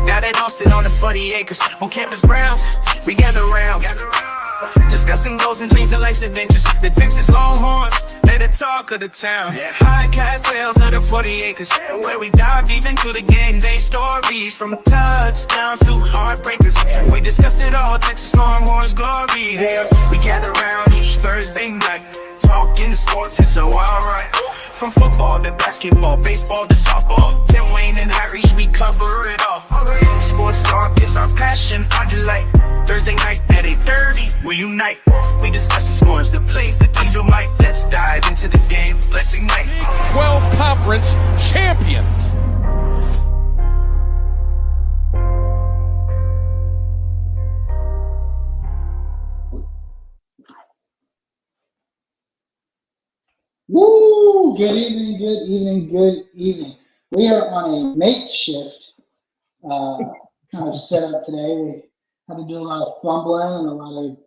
Now they don't sit on the 40 acres on campus grounds. We gather round, discussing goals and dreams and life's adventures. The Texas Longhorns, they're the talk of the town. High castles of the 40 acres, where we dive deep into the game day stories. From touchdowns to heartbreakers, we discuss it all. Texas Longhorns glory. There we gather round each Thursday night, talking sports, it's so alright. From football to basketball, baseball to softball, Tim Wayne and Harry, we cover it all. Sports talk is our passion, our delight. Thursday night at 8:30, we unite. We discuss the scores, the plays, the teams who might. Let's dive into the game, let's ignite. 12 conference champions. Woo! Good evening, good evening, good evening. We are on a makeshift kind of setup today. We had to do a lot of fumbling and a lot of,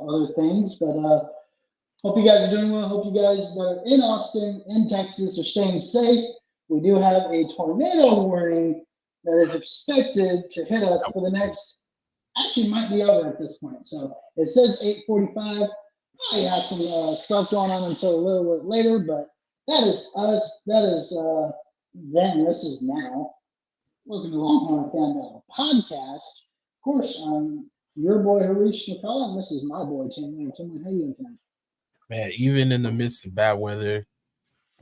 other things, but hope you guys are doing well. Hope you guys that are in Austin, in Texas, are staying safe. We do have a tornado warning that is expected to hit us for the next, actually might be over at this point. So it says 8:45. Probably have some stuff going on until a little bit later, but that is us. That is then. This is now. Welcome to Longhorn Fan Battle Podcast. Of course, I'm your boy Harish McCullough, and this is my boy Tim Wayne. Tim Wayne, how you doing tonight? Man, even in the midst of bad weather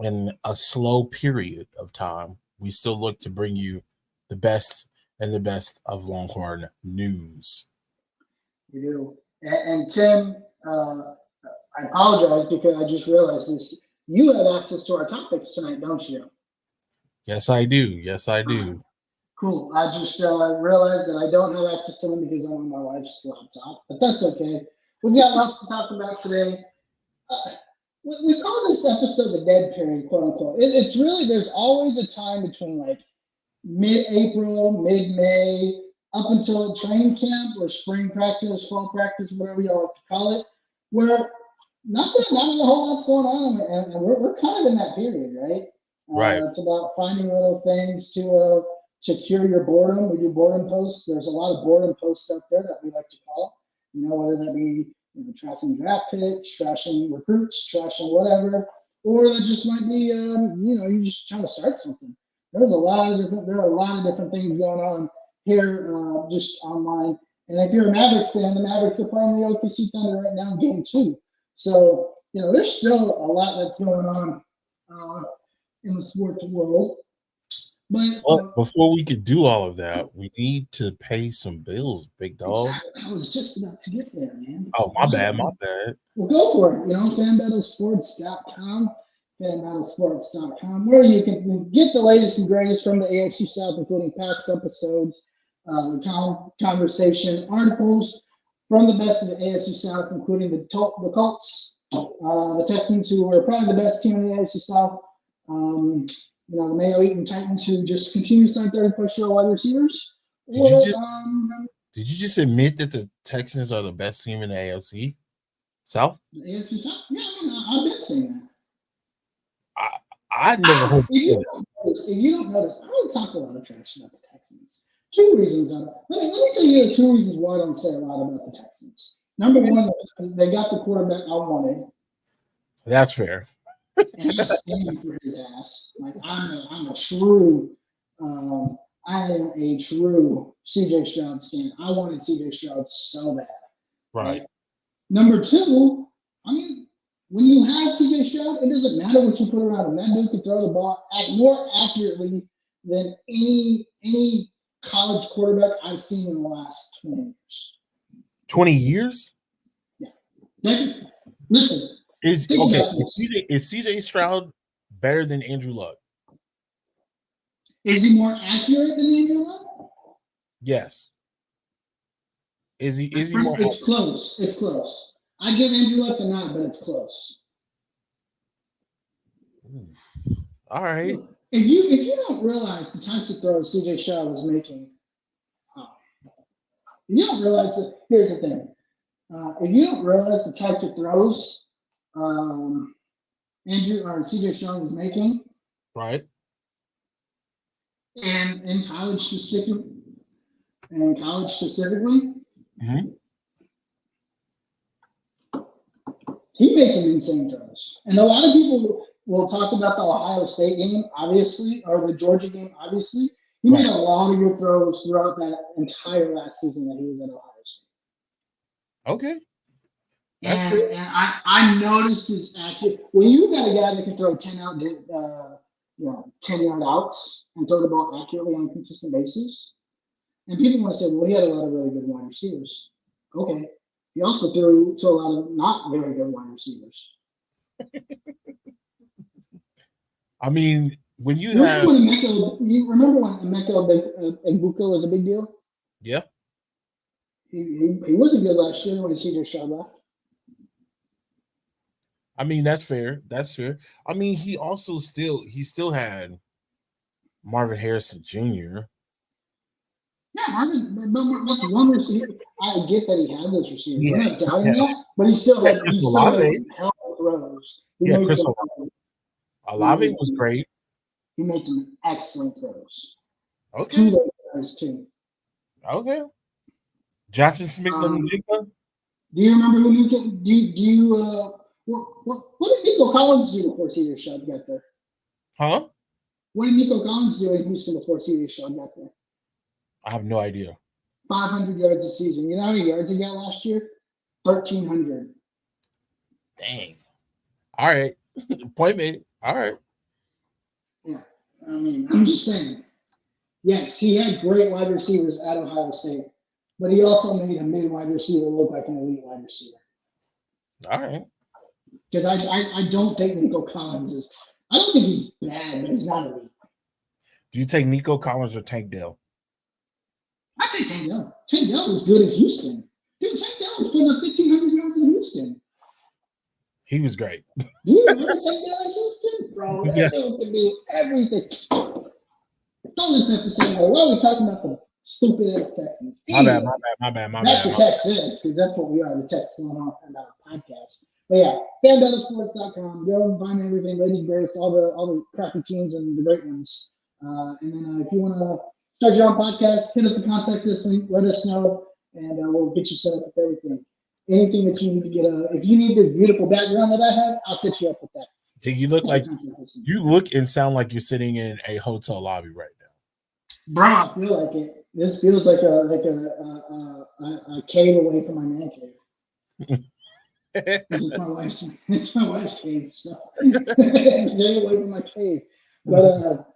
and a slow period of time, we still look to bring you the best and the best of Longhorn news. You do. And Tim, I apologize because I just realized this. You have access to our topics tonight, don't you? Yes, I do. Yes, I do. Cool. I just realized that I don't have access to them because I'm on my wife's laptop, but that's okay. We've got lots to talk about today. We call this episode the dead period, quote unquote. It's really, there's always a time between like mid-April, mid-May, up until training camp or spring practice, fall practice, whatever y'all like to call it, where not a whole lot's going on, and we're kind of in that period, right? Right. It's about finding little things to cure your boredom. We do boredom posts. There's a lot of boredom posts out there that we like to call, whether that be trashing draft picks, trashing recruits, trashing whatever, or that just might be, you're just trying to start something. There are a lot of different things going on here, just online. And if you're a Mavericks fan, the Mavericks are playing the OKC Thunder right now in Game 2. So, there's still a lot that's going on in the sports world. But before we could do all of that, we need to pay some bills, big dog. Exactly. I was just about to get there, man. Oh, my bad. Well, go for it. Fanbattlesports.com, fanbattlesports.com, where you can get the latest and greatest from the AFC South, including past episodes, conversation, articles from the best of the AFC South, including the Colts, the Texans, who are probably the best team in the AFC South. The Mayo Eaton Titans, who just continue to sign 30+ year wide receivers. Did you just admit that the Texans are the best team in the AFC? South? The AFC South? Yeah, I mean, I've been saying that. I never heard If you don't notice, I don't talk a lot of trash about the Texans. Two reasons. Let me tell you the two reasons why I don't say a lot about the Texans. Number one, they got the quarterback I wanted. That's fair. And I stand for his ass. Like I'm a true, I am a true CJ Stroud stan. I wanted CJ Stroud so bad. Right. Number two, I mean, when you have CJ Stroud, it doesn't matter what you put around him. That dude can throw the ball more accurately than any college quarterback I've seen in the last 20 years. 20 years? Yeah. Listen. Is CJ Stroud better than Andrew Luck? Is he more accurate than Andrew Luck? Yes. Is he more It's accurate? Close. It's close. I give Andrew Luck a nod, but it's close. All right. Look, if you don't realize the types of throws CJ Stroud was making, if you don't realize that, here's the thing. If you don't realize the types of throws Andrew or CJ Stroud was making, right, and in college specifically, mm-hmm. He made some insane throws. And a lot of people will talk about the Ohio State game, obviously, or the Georgia game, obviously. He made a lot of good throws throughout that entire last season that he was at Ohio State. Okay. That's true. And I noticed his accurate. When you got a guy that can throw 10-yard outs and throw the ball accurately on a consistent basis, and people want to say, well, he had a lot of really good wide receivers. Okay. He also threw to a lot of not very good wide receivers. I mean, when you remember when Emeka Egbuka was a big deal? Yeah. He wasn't good last year when CJ Stroud left. I mean, that's fair. That's fair. I mean, he still had Marvin Harrison Jr. Yeah, Marvin, but that's one receiver. I get that he had those receivers. I'm not doubting that, but he still made some hell of throws. Chris Olave was great. He made some excellent throws. Okay. To those guys too. Okay. Johnson Smith. Do you remember who you get? Do you what did Nico Collins do before CJ Stroud got there? Huh? What did Nico Collins do in Houston before CJ Stroud got there? I have no idea. 500 yards a season. You know how many yards he got last year? 1,300. Dang. All right. Point made. All right. Yeah. I mean, I'm just saying. Yes, he had great wide receivers at Ohio State, but he also made a mid-wide receiver look like an elite wide receiver. All right. Because I don't think Nico Collins is – I don't think he's bad, but he's not elite. Do you take Nico Collins or Tank Dell? I think Tank Dell. Tank Dell was good in Houston. Dude, Tank Dell was putting up 1,500 yards in Houston. He was great. You remember Tank Dell in Houston? Bro, that dude could do everything. Don't listen to episode. Why are we talking about the stupid-ass Texans? Anyway, my bad. Back to Texas, because that's what we are, the Texas Long about our podcast. But yeah, FanDataSports.com. Go and find everything. Lady Grace, all the crappy teams and the great ones. And then if you want to start your own podcast, hit up the contact us link, let us know, and we'll get you set up with everything. Anything that you need to get if you need this beautiful background that I have, I'll set you up with that. So you look and sound like you're sitting in a hotel lobby right now. Bro, I feel like it. This feels like a cave away from my man cave. It's my wife's cave, so it's very away from my cave. But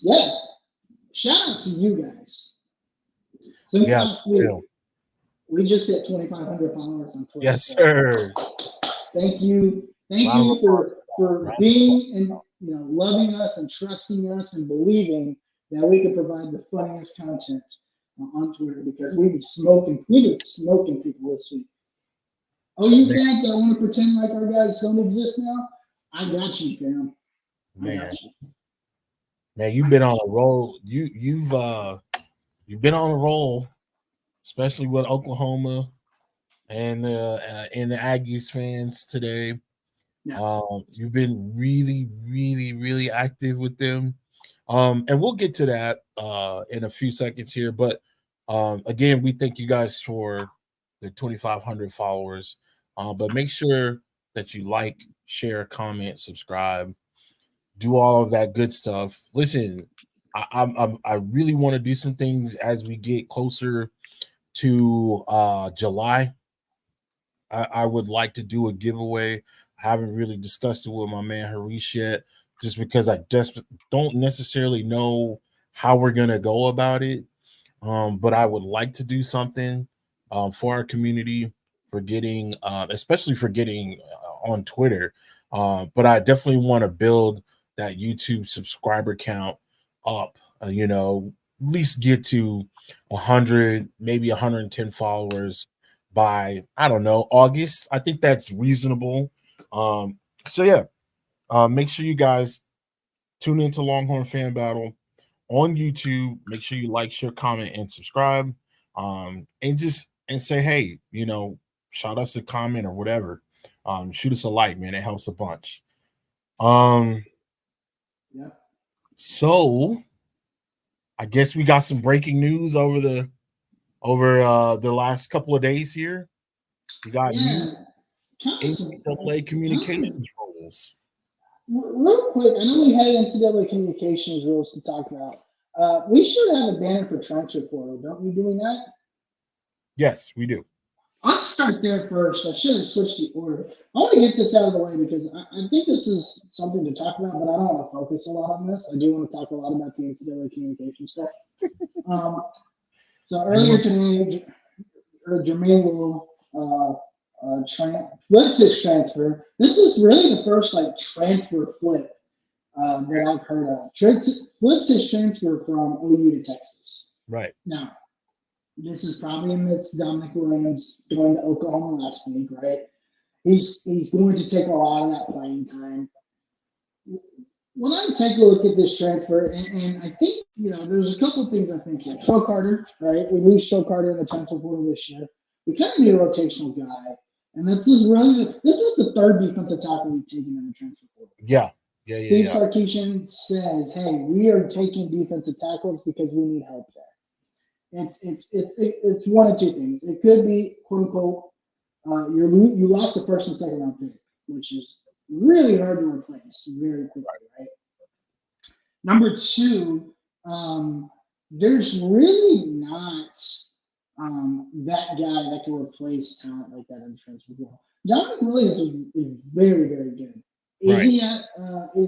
yeah, shout out to you guys. Since last week, we just hit 2,500 followers on Twitter. Yes, sir. Thank you for being and loving us and trusting us and believing that we can provide the funniest content on Twitter, because we've been smoking people this week. Oh, you fans that want to pretend like our guys don't exist now? I got you, fam. Man, you've been on a roll. You've been on a roll, especially with Oklahoma and the Aggies fans today. Yeah. You've been really, really, really active with them. And we'll get to that in a few seconds here. But again, we thank you guys for the 2,500 followers. But make sure that you like, share, comment, subscribe, do all of that good stuff. Listen, I really want to do some things as we get closer to July. I would like to do a giveaway. I haven't really discussed it with my man Harish yet, just because I just don't necessarily know how we're gonna go about it. But I would like to do something for our community for getting, especially for getting on Twitter. But I definitely want to build that YouTube subscriber count up. At least get to 100, maybe 110 followers by, I don't know, August. I think that's reasonable. So yeah, make sure you guys tune into Longhorn Fan Battle on YouTube. Make sure you like, share, comment, and subscribe. And say, hey, shout us a comment or whatever. Shoot us a like, man. It helps a bunch. Yeah. So I guess we got some breaking news over the last couple of days here. We got new NCAA communications rules. Real quick, I know we had NCAA communications rules to talk about. We should have a banner for transfer portal, don't we? Doing that? Yes, we do. I'll start there first. I should have switched the order. I want to get this out of the way because I think this is something to talk about, but I don't want to focus a lot on this. I do want to talk a lot about the NCAA communication stuff. So earlier today, Jermaine will flips his transfer. This is really the first transfer flip that I've heard of. Flips his transfer from OU to Texas. Right. Now, this is probably amidst Dominic Williams going to Oklahoma last week, right? He's going to take a lot of that playing time. When I take a look at this transfer, and I think, there's a couple of things I think here. Troy Carter, right? We lose Troy Carter in the transfer portal this year. We kind of need a rotational guy. And this is the third defensive tackle we've taken in the transfer portal. Yeah. Steve Sarkisian says, hey, we are taking defensive tackles because we need help there. It's one of two things. It could be, quote unquote, you lost the first and second round pick, which is really hard to replace very quickly, right? Number two, there's really not that guy that can replace talent like that in the transfer portal. Dominic Williams is very, very good. Is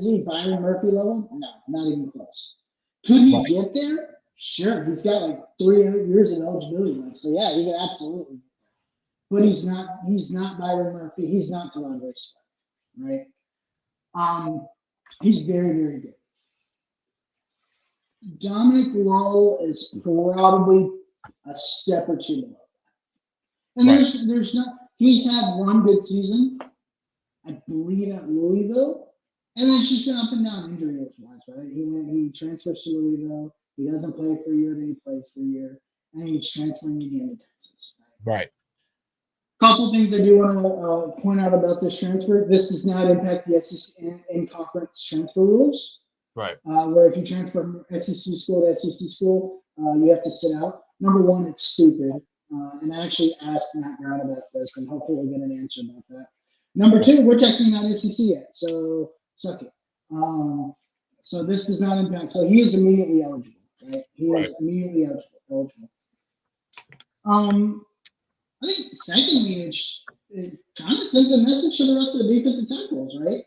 he Byron Murphy level? No, not even close. Could he get there? Sure, he's got 3 years of eligibility left, so yeah, he could absolutely. But he's not Byron Murphy. He's not Talon Scott, right? He's very, very good. Dominic Lowell is probably a step or two below. And there's not. He's had one good season, I believe, at Louisville, and it's just been up and down injury wise, right? He transfers to Louisville. He doesn't play for a year, then he plays for a year, and he's transferring again to Texas. Right. Couple things I do want to point out about this transfer. This does not impact the SEC in conference transfer rules. Right. Where if you transfer from SEC school to SEC school, you have to sit out. Number one, it's stupid. And I actually asked Matt Brown about this, and hopefully we'll get an answer about that. Number two, we're technically not SEC yet, so suck it. So this does not impact. So he is immediately eligible. Right? He is immediately eligible. I think secondly, it kind of sends a message to the rest of the defensive tackles, right?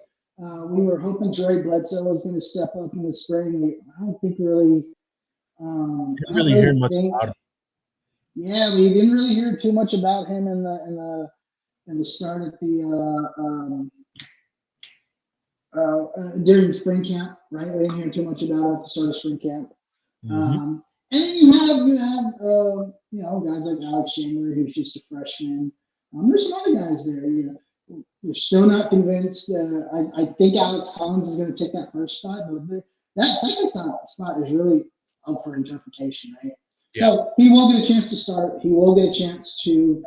We were hoping Joey Bledsoe was going to step up in the spring. I don't think really. Didn't really hear much about him. Yeah, we didn't really hear too much about him in the start at the during spring camp, right? We didn't hear too much about it at the start of spring camp. Mm-hmm. And then you have guys like Alex Chandler, who's just a freshman. There's some other guys there. We're still not convinced. I think Alex Collins is going to take that first spot, but that second spot is really up for interpretation, right? Yeah. So he will get a chance to start. He will get a chance to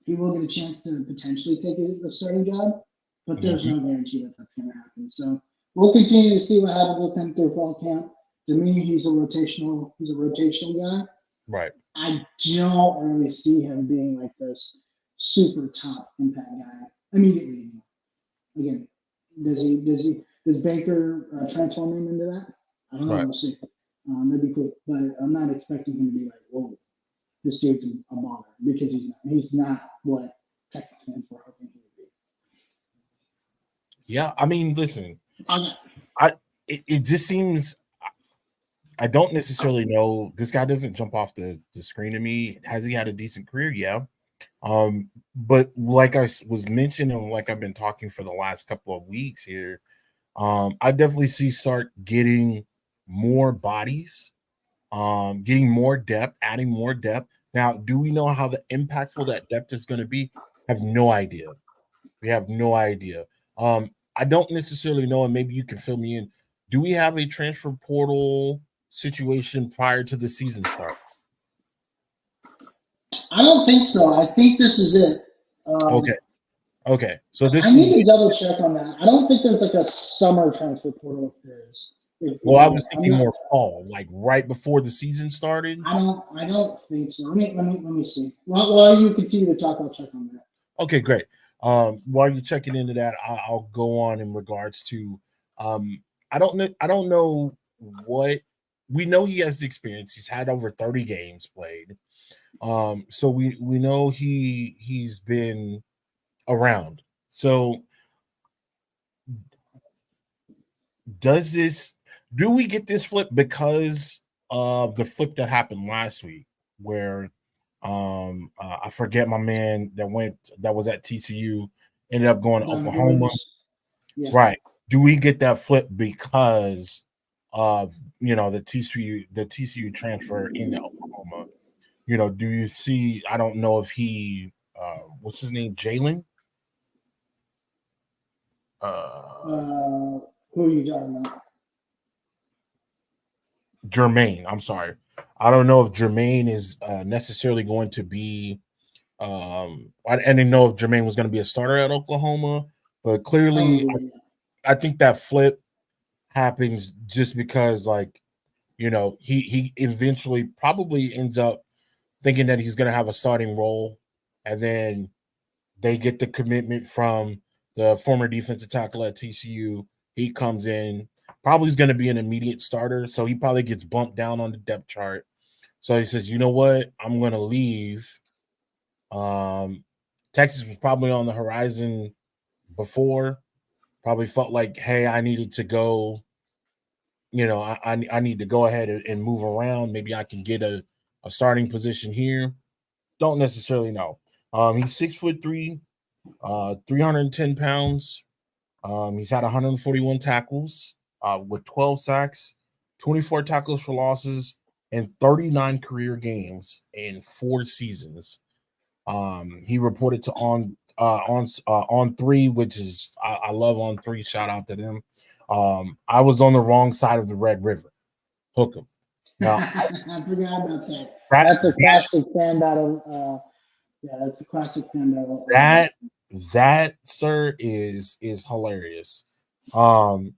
he will get a chance to potentially take the starting job, but there's no guarantee that that's going to happen. So we'll continue to see what happens with him through fall camp. To me, he's a rotational guy. Right. I don't really see him being like this super top impact guy immediately. Again, does Baker transform him into that? I don't know. Right. We'll see. That'd be cool, but I'm not expecting him to be like, whoa, this dude's a baller, because he's not. He's not what Texas fans were hoping he would be. Yeah, I mean, listen, Okay. it just seems I don't necessarily know. This guy doesn't jump off the screen to me. Has he had a decent career? Yeah. But like I was mentioning, like I've been talking for the last couple of weeks here, I definitely see Sark getting more bodies, getting more depth, adding more depth. Now, do we know how impactful that depth is going to be? Have no idea. We have no idea. I don't necessarily know, and maybe you can fill me in. Do we have a transfer portal situation prior to the season start? I don't think so. I think this is it. Okay. So this I is need to double check on that. I don't think there's like a summer transfer portal if there is. well, I was thinking more fall, like right before the season started. I don't think so. Let me see. While you continue to talk, I'll check on that. Okay, great. While you're checking into that, I'll go on in regards to. I don't know what we know. He has the experience. He's had over 30 games played. So we know he's been around. So do we get this flip because of the flip that happened last week where I forget my man that was at TCU ended up going to Oklahoma. Yeah. Right. Do we get that flip because of the TCU transfer in Oklahoma? Do you see? I don't know if he what's his name, Jalen? Who are you talking about? Jermaine. I'm sorry. I don't know if Jermaine is necessarily going to be. I didn't know if Jermaine was going to be a starter at Oklahoma, but clearly, I think that flip happens just because, he eventually probably ends up thinking that he's going to have a starting role, and then they get the commitment from the former defensive tackle at TCU. He comes in, probably is going to be an immediate starter, so he probably gets bumped down on the depth chart. So he says, you know what, I'm going to leave. Texas was probably on the horizon before, probably felt like, hey, I needed to go, I need to go ahead and move around. Maybe I can get a starting position here. Don't necessarily know. He's 6'3", 310 pounds. He's had 141 tackles with 12 sacks, 24 tackles for losses, and 39 career games in 4 seasons. He reported to on 3, which is I love On 3. Shout out to them. I was on the wrong side of the Red River. Hook 'em. Now, I forgot about that. That's a classic fan battle. Yeah, that's a classic fan battle. That sir is hilarious. I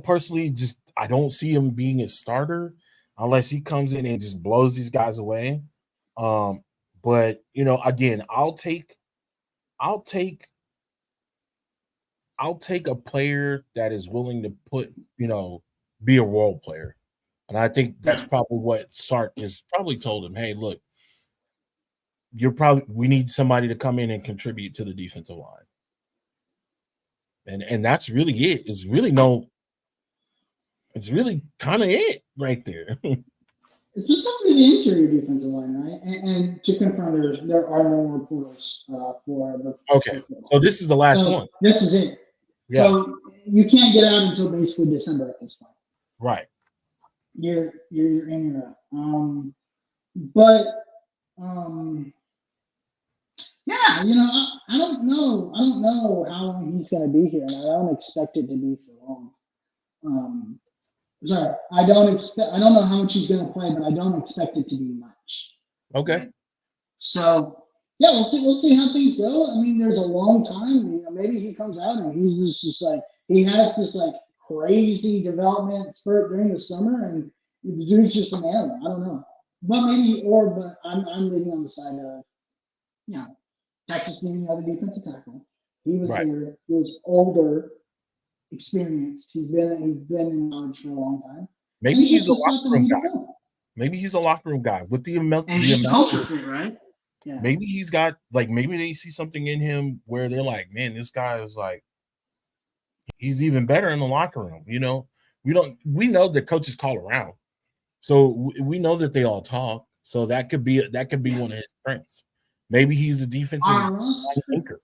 personally just I don't see him being a starter unless he comes in and just blows these guys away. But again, I'll take a player that is willing to be a role player. And I think that's probably what Sark is probably told him. Hey, look, we need somebody to come in and contribute to the defensive line. And that's really it. It's really kind of it right there. It's specifically the interior defensive line, right? And to confirm, there are no more portals for the. Okay, so this is the last one. This is it. Yeah. So you can't get out until basically December at this point. Right. You're in or out. But yeah, I don't know. I don't know how long he's going to be here, and I don't expect it to be for long. Sorry, I don't know how much he's going to play, but I don't expect it to be much. Okay. Right? So yeah, we'll see how things go. I mean, there's a long time. You know, maybe he comes out and he's just like he has this like crazy development spurt during the summer, and the dude's just an animal. I don't know, but maybe but I'm leaning on the side of you know Texas needing another defensive tackle. He was Right. there. He was older, experienced. He's been in college for a long time. Maybe And it's he's a just a locker spot that we room need to guy. go. Maybe he's a locker room guy with the amount And it's the just a amount culture of fit, right? Yeah. maybe he's got like maybe they see something in him where they're like, man, this guy is like he's even better in the locker room. You know, we know that coaches call around, so we know that they all talk. So that could be Yeah. one of his strengths. Maybe he's a defensive On a roster, anchor.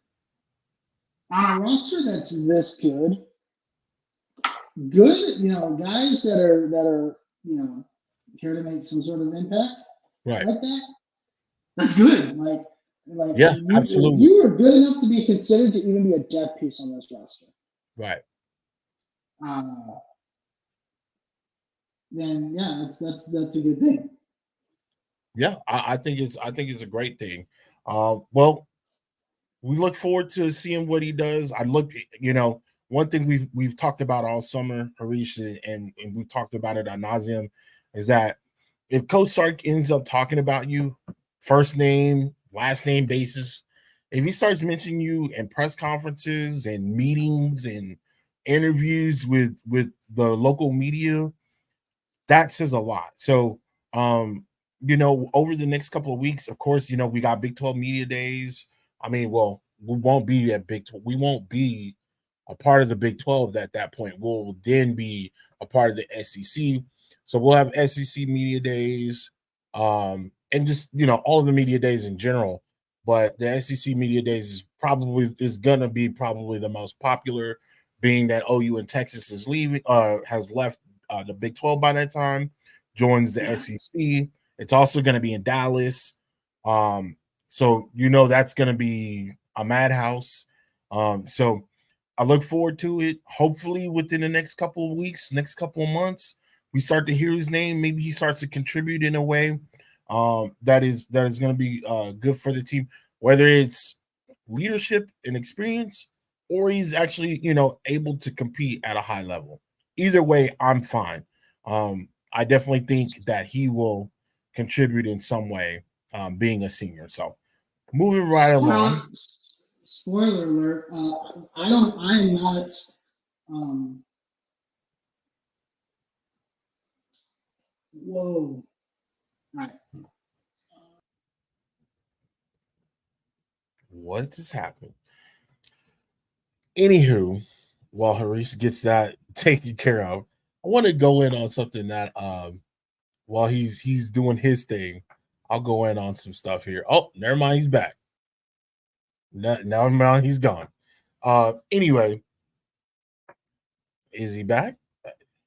that's this good, guys that are here to make some sort of impact Right. like that. That's good. Like Yeah, if absolutely. you are good enough to be considered to even be a depth piece on this roster, Right. uh, then yeah, that's a good thing. Yeah, I think it's a great thing. Well, we look forward to seeing what he does. One thing we've talked about all summer, Harish, and we talked about it ad nauseum, is that if Coach Sark ends up talking about you, first name, last name basis, if he starts mentioning you in press conferences and meetings and interviews with the local media, that says a lot. So, over the next couple of weeks, of course, we got Big 12 media days. I mean, well, we won't be at Big 12. We won't be a part of the Big 12 at that point. We'll then be a part of the SEC. So we'll have SEC media days, and just all of the media days in general. But the SEC media days is gonna be probably the most popular, being that OU and Texas has left the Big 12 by that time, joins the Yeah. SEC. It's also going to be in Dallas. So that's going to be a madhouse. So I look forward to it. Hopefully within the next couple of weeks, next couple of months, we start to hear his name. Maybe he starts to contribute in a way that is going to be good for the team, whether it's leadership and experience, or he's actually able to compete at a high level. Either way, I'm fine. I definitely think that he will contribute in some way, being a senior. So moving right Spoiler, along. spoiler alert. I don't. I am not. Um, whoa. All right. What just happened? Anywho, while Harish gets that taken care of, I want to go in on something that while he's doing his thing, I'll go in on some stuff here. Oh, never mind, he's back. Never mind, he's gone. Anyway, is he back?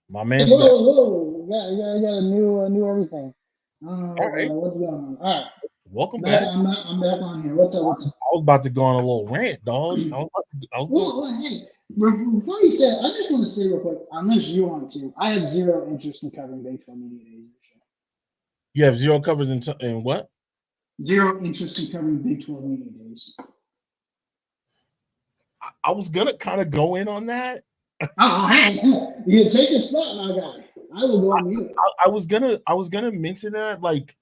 My man's back. Whoa. I got a new everything. I don't All know right, what's going on. All right. welcome Back. back. I'm back on here. What's up? What's up? I was about to go on a little rant, dog. I was going. Well, hey, before you say it, I just want to say real quick, unless you want to, I have zero interest in covering Big 12 media days. You have zero covers in what? Zero interest in covering Big 12 media days. I was gonna kind of go in on that. Oh, hey, you take a spot, my guy. I will go on mute. I was gonna mention that. Like,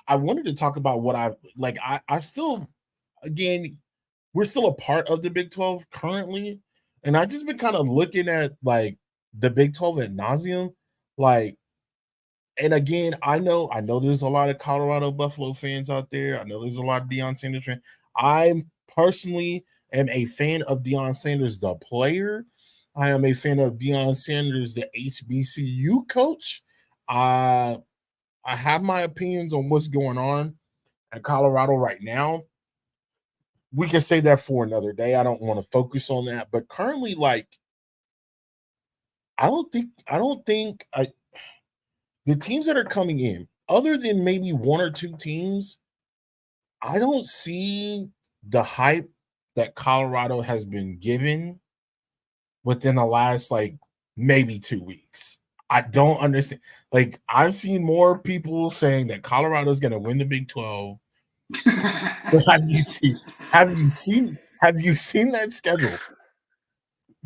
I wanted to talk about what I like. I still, again, we're still a part of the Big 12 currently, and I just been kind of looking at like the Big 12 ad nauseum, like. And again, I know there's a lot of Colorado Buffalo fans out there. I know there's a lot of Deion Sanders fans. I personally am a fan of Deion Sanders, the player. I am a fan of Deion Sanders, the HBCU coach. I have my opinions on what's going on at Colorado right now. We can say that for another day. I don't want to focus on that, but currently, like, I don't think the teams that are coming in, other than maybe one or two teams, I don't see the hype that Colorado has been given within the last like maybe 2 weeks. I don't understand. Like, I've seen more people saying that Colorado's going to win the Big 12. But have you seen that schedule?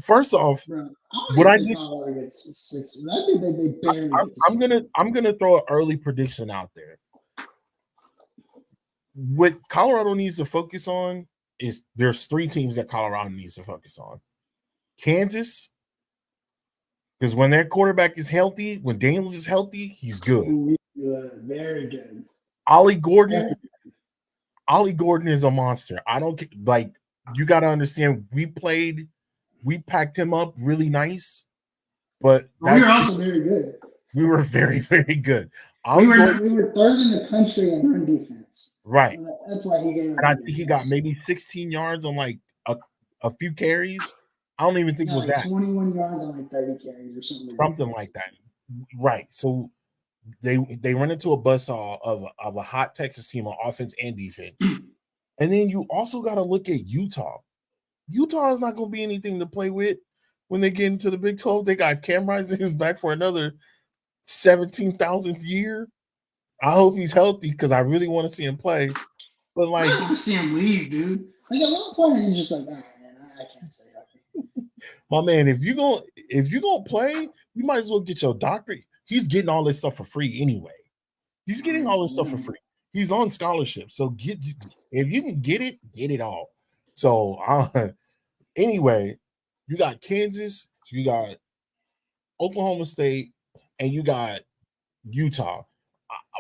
First off, Bro, I don't what even I think did, Colorado gets 6. I think they barely get to I'm 6. gonna throw an early prediction out there. What Colorado needs to focus on is there's 3 teams that Colorado needs to focus on. Kansas, because when their quarterback is healthy, when Daniels is healthy, he's good. Ooh, he's good. Very good. Ollie Very Gordon, good. Ollie Gordon is a monster. I don't like, you got to understand, we packed him up really nice, but But we were also very good. we were very, very good. We Ollie were Gordon, we were third in the country in run defense. right. That's why he gave And up I think against he got us. maybe 16 yards on like a few carries. I don't even think it Yeah, was like that. 21 yards on like 30 carries or something. Something like that. Right. So they run into a buzzsaw of a hot Texas team on offense and defense. And then you also got to look at Utah. Utah is not going to be anything to play with when they get into the Big 12. They got Cam Rising back for another 17,000th year. I hope he's healthy because I really want to see him play. But I like, don't want to see him leave, dude. Like at one point, you're just like, all right, man, I can't say that. my man, if you're gonna play, you might as well get your doctorate. He's getting all this stuff for free anyway. He's getting all this stuff for free. He's on scholarship, so if you can get it all. So anyway, you got Kansas, you got Oklahoma State, and you got Utah.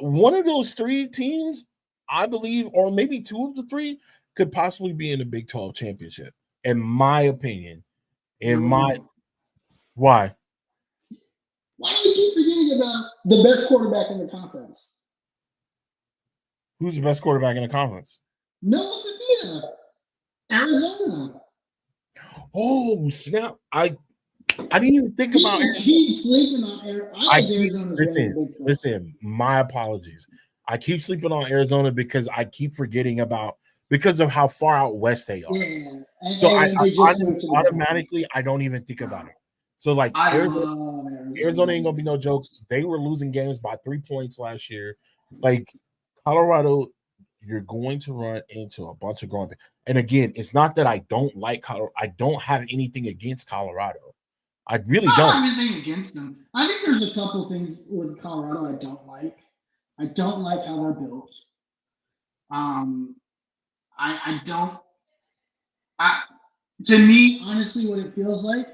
One of those 3 teams, I believe, or maybe 2 of the 3, could possibly be in the Big 12 championship, in my opinion. Why? Why do we keep forgetting about the best quarterback in the conference? Who's the best quarterback in the conference? No, Arizona. Oh, snap. I didn't even think about People Arizona. keep sleeping on Arizona. I think Arizona's winning the Big 12. Listen, my apologies. I keep sleeping on Arizona because I keep forgetting because of how far out west they are. Yeah. And, So and they just went to the automatically I don't even think about it. So like I Arizona love Arizona ain't gonna be no joke. They were losing games by 3 points last year. Like Colorado, you're going to run into a bunch of growing pains. And again, it's not that I don't like Colorado. I don't have anything against Colorado. I really I don't. don't have anything against them. I think there's a couple things with Colorado I don't like. I don't like how they're built. I don't. To me, honestly, what it feels like,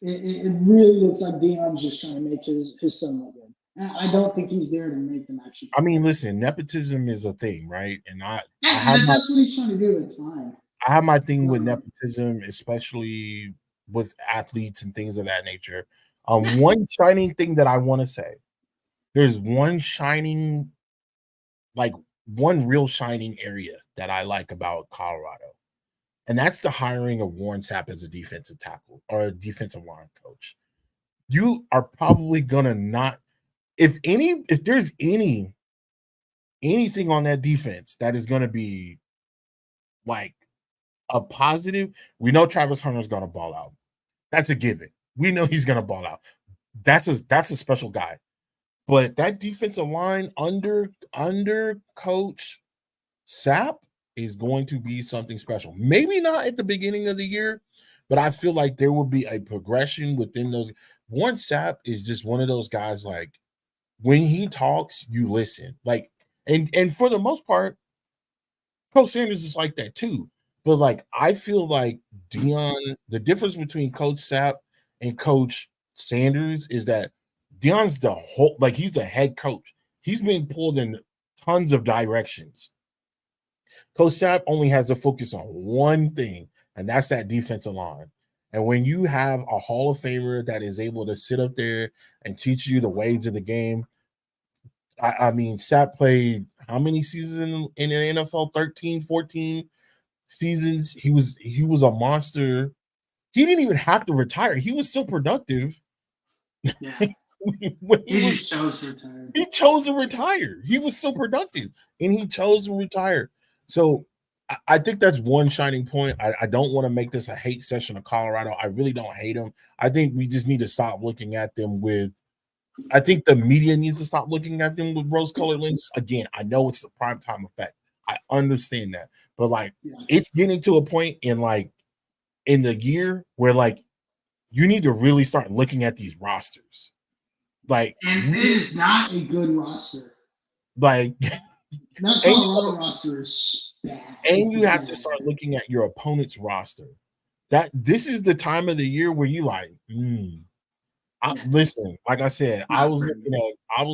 it really looks like Dion's just trying to make his son look good. And I don't think he's there to make them actually. I mean, listen, nepotism is a thing, right? And That's what he's trying to do. It's fine. I have my thing with nepotism, especially with athletes and things of that nature. One shining thing that I want to say, there's one shining, like one real shining area that I like about Colorado, and that's the hiring of Warren Sapp as a defensive tackle or a defensive line coach. You are probably gonna not, if there's anything on that defense that is gonna be like a positive, we know Travis Hunter's gonna ball out. That's a given. We know he's gonna ball out. That's a special guy. But that defensive line under Coach Sapp is going to be something special. Maybe not at the beginning of the year, but I feel like there will be a progression within those. Warren Sapp is just one of those guys, like when he talks, you listen. Like, and for the most part, Coach Sanders is like that too. But like I feel like the difference between Coach Sapp and Coach Sanders is that Dion's he's the head coach. He's been pulled in tons of directions. Coach Sapp only has to focus on one thing, and that's that defensive line. And when you have a Hall of Famer that is able to sit up there and teach you the ways of the game, I mean, Sapp played how many seasons in the NFL? 13, 14 seasons. He was a monster. He didn't even have to retire. He was still productive. Yeah. He chose to retire. He chose to retire. He was still productive, and he chose to retire. So I think that's one shining point. I don't want to make this a hate session of Colorado. I really don't hate them. I think we just need to stop looking at them with I think the media needs to stop looking at them with rose-colored lenses. Again, I know it's the prime time effect. I understand that, but like, Yeah. it's getting to a point in the year where like you need to really start looking at these rosters. Like And it is not a good roster. like That and, Colorado roster is bad. and you have bad. to start looking at your opponent's roster. That this is the time of the year where you like, listen, like I said, I was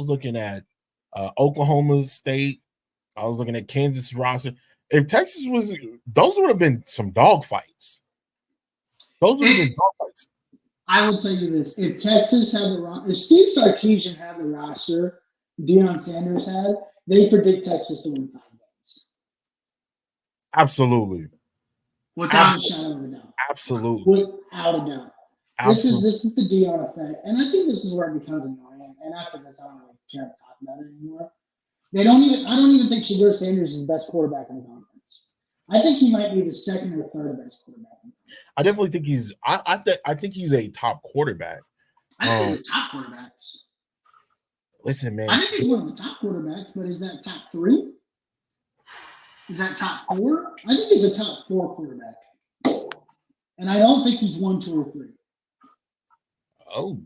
looking at Oklahoma State. I was looking at Kansas roster. If Texas was, those would have been some dog fights. Those would have been dog fights. I will tell you this: if Texas had if Steve Sarkisian had the roster Deion Sanders had, they predict Texas to win 5 games. Absolutely, without a shadow of a doubt. Absolutely, without a doubt. Absolutely. This is the Deion effect, and I think this is where it becomes annoying. And after this, I don't really care to talk about it anymore. I don't even think Shedeur Sanders is the best quarterback in the conference. I think he might be the second or third best quarterback. I definitely think he's. I think he's a top quarterback. I think he's a top quarterbacks. Listen, man. I think he's one of the top quarterbacks, but is that top 3? Is that top 4? I think he's a top 4 quarterback, and I don't think he's 1, 2, or 3. Oh,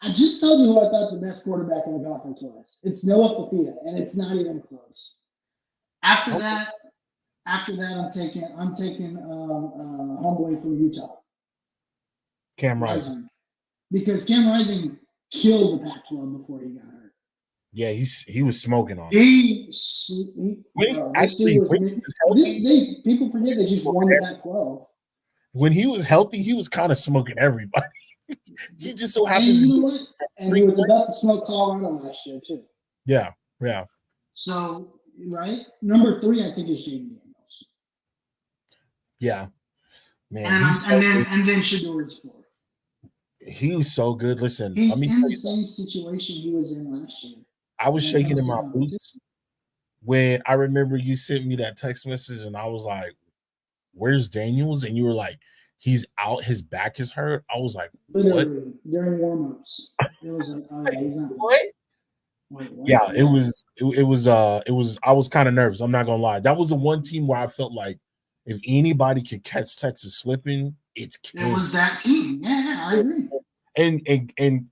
I just told you who I thought the best quarterback in the conference was. It's Noah Fafita, and it's not even close. After that, I'm taking homeboy from Utah, Cam Rising, because Cam Rising killed the Pac-12 before he got hurt. Yeah, he was smoking on. People forget they just won the Pac-12. When he was healthy, he was kind of smoking everybody. He just so happens. And you know what? And he was about to smoke Colorado last year too. Yeah. So right, number 3, I think is Jaden Daniels. Yeah, man. And then Shedeur is 4. He was so good. Listen, he's in the same situation he was in last year. I was shaking in my boots when I remember you sent me that text message, and I was like, "Where's Daniels?" And you were like, "He's out. His back is hurt." I was like, literally during warm-ups. It was like, oh yeah, he's not. What? Wait, yeah, it was. I was kind of nervous. I'm not gonna lie. That was the one team where I felt like if anybody could catch Texas slipping, it's Kansas. It was that team. Yeah, I agree. And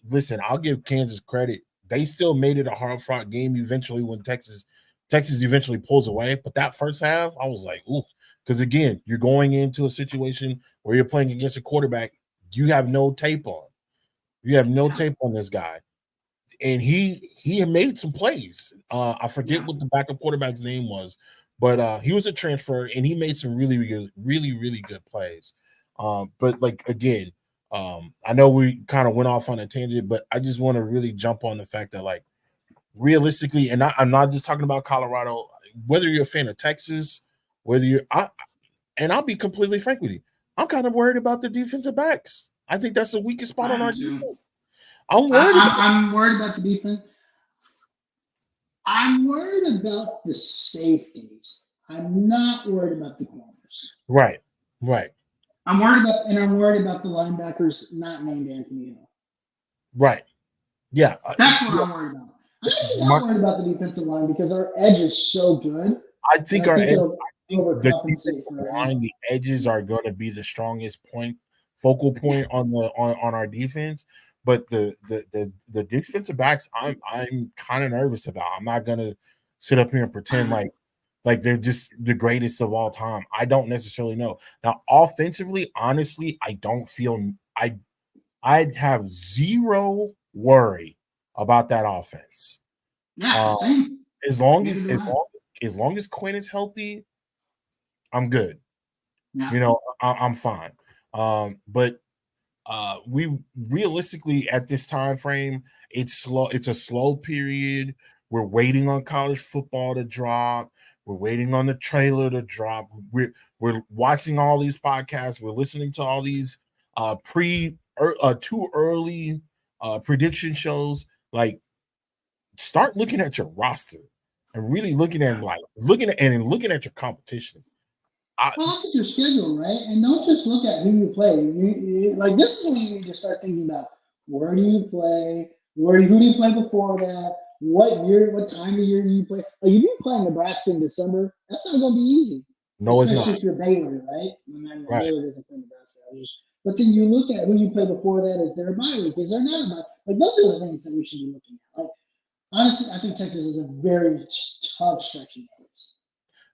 listen, I'll give Kansas credit. They still made it a hard-fought game eventually when Texas eventually pulls away. But that first half, I was like, ooh, because again, you're going into a situation where you're playing against a quarterback you have no tape on. You have no tape on this guy. And he had made some plays. I forget what the backup quarterback's name was, but he was a transfer and he made some really good plays. But like again, I know we kind of went off on a tangent, but I just want to really jump on the fact that like realistically, and I'm not just talking about Colorado, whether you're a fan of Texas, I'll be completely frank with you, I'm kind of worried about the defensive backs. I think that's the weakest spot on our defense. I'm worried about the defense. I'm worried about the safeties. I'm not worried about the corners. Right. I'm worried about the linebackers not named Anthony Hill. Right. Yeah. That's what I'm worried about. I'm actually not worried about the defensive line because our edge is so good. I think the defensive line, the edges are going to be the strongest focal point on our defense. But the defensive backs, I'm kind of nervous about. I'm not gonna sit up here and pretend like they're just the greatest of all time. I don't necessarily know. Now, offensively, honestly, I don't feel I'd have zero worry about that offense. Yeah, same. As long as Quinn is healthy, I'm good. Yeah. You know, I'm fine. But we realistically at this time frame, it's slow. It's a slow period. We're waiting on college football to drop. We're waiting on the trailer to drop. We're watching all these podcasts. We're listening to all these too early prediction shows. Like, start looking at your roster and really looking at your competition. Look at your schedule, right? And don't just look at who you play. Like, this is when you need to start thinking about Where do you play? Who do you play before that? What year? What time of year do you play? Like if you play Nebraska in December, that's not going to be easy, No, it's especially not. if you're Baylor, right? And Right. Baylor doesn't play Nebraska. But then you look at who you play before that. Is there a bye week? Is there not a bye? Like those are the things that we should be looking at. Like honestly, I think Texas is a very tough stretch of games.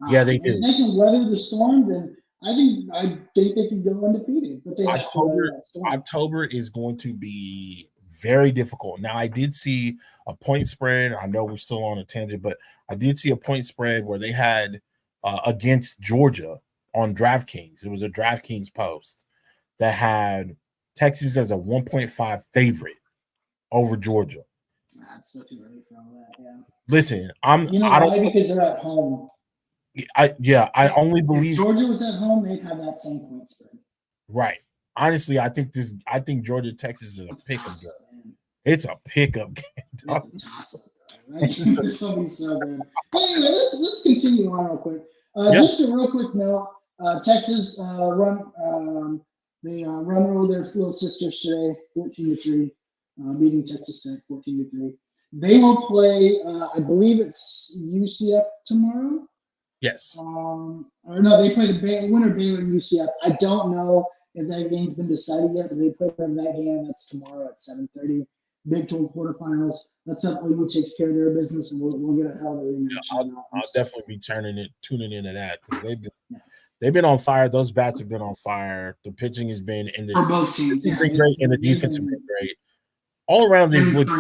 Yeah, they And if do. they can weather the storm, then I think they can go undefeated. But they have to weather that storm. October is going to be very difficult. Now, I did see a point spread. I know we're still on a tangent, but I did see a point spread where they had against Georgia on DraftKings. It was a DraftKings post that had Texas as a 1.5 favorite over Georgia. It's still too early for all that. Yeah. Listen, You know why? Because they're at home. I only believe if Georgia was at home, they'd have that same point spread. Right. Honestly, I think Georgia Texas is a pickup game. It's a pickup game. It's a toss-up. It's going to be so good. Anyway, let's continue on real quick. Just a real quick note: Texas they ruled their little sisters today, 14-3, beating Texas Tech 14-3. They will play. I believe it's UCF tomorrow. Yes. Or no, they play the winner Baylor and UCF. I don't know if that game's been decided yet, but they play them that game. That's tomorrow at 7:30. Big 12 quarterfinals. Let's hope OU takes care of their business, and we'll get a hell of a rematch. I'll definitely be tuning into that because they've been on fire. Those bats have been on fire. The pitching has been for both teams. It's been great, and the defense has been great. All around, they've looked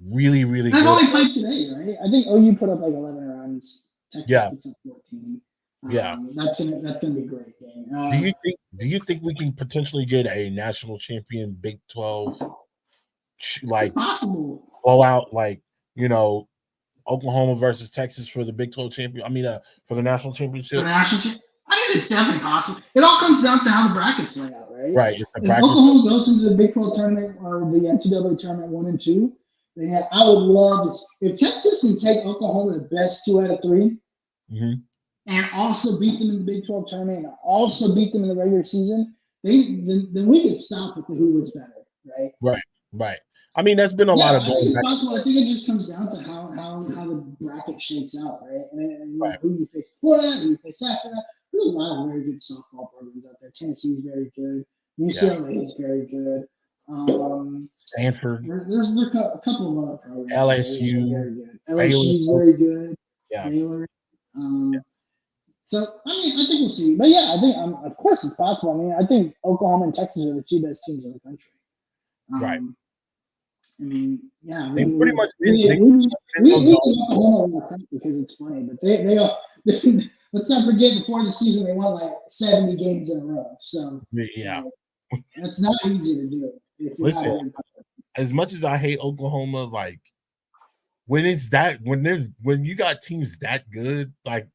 really, really good. They've only played today, right? I think OU put up like 11 runs. Texas puts up 14. That's gonna be a great game. Do you think we can potentially get a national champion Big 12 like possible blowout, like Oklahoma versus Texas for the Big 12 champion? I mean, for the national championship. I think it's definitely possible. It all comes down to how the brackets lay out, right? Right. If Oklahoma goes into the Big 12 tournament or the NCAA tournament 1 and 2, then I would love if Texas can take Oklahoma the best 2 out of 3. Mm-hmm. And also beat them in the Big 12 tournament, and also beat them in the regular season, then we could stop with the who was better, right? Right. I mean, that's been a lot of going back. Possible. I think it just comes down to how the bracket shakes out, right? And who you face before that, who you face after that. There's a lot of very good softball programs out there. Tennessee is very good. UCLA is very good. Stanford. There's a couple of other programs. LSU. Very good. LSU is very good. Yeah. Baylor. So, I think we'll see. But yeah, I think, of course, it's possible. I mean, I think Oklahoma and Texas are the 2 best teams in the country. Right. I mean, yeah. They pretty much we Oklahoma because it's funny, but they are. Let's not forget, before the season, they won like 70 games in a row. So, it's not easy to do. Listen, as much as I hate Oklahoma, like, when you got teams that good, like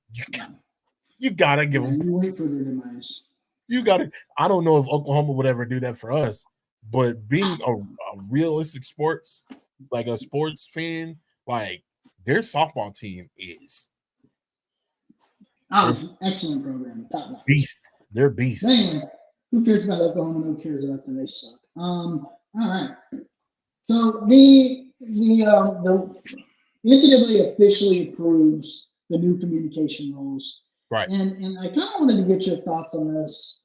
you gotta give them. You wait for their demise. You gotta. I don't know if Oklahoma would ever do that for us, but being a realistic sports fan, like their softball team is. It's an excellent program. Top notch. Beast. They're beasts. Anyway, who cares about Oklahoma? Who cares about them? They suck. All right. So the NCAA officially approves the new communication rules. Right. And I kind of wanted to get your thoughts on this,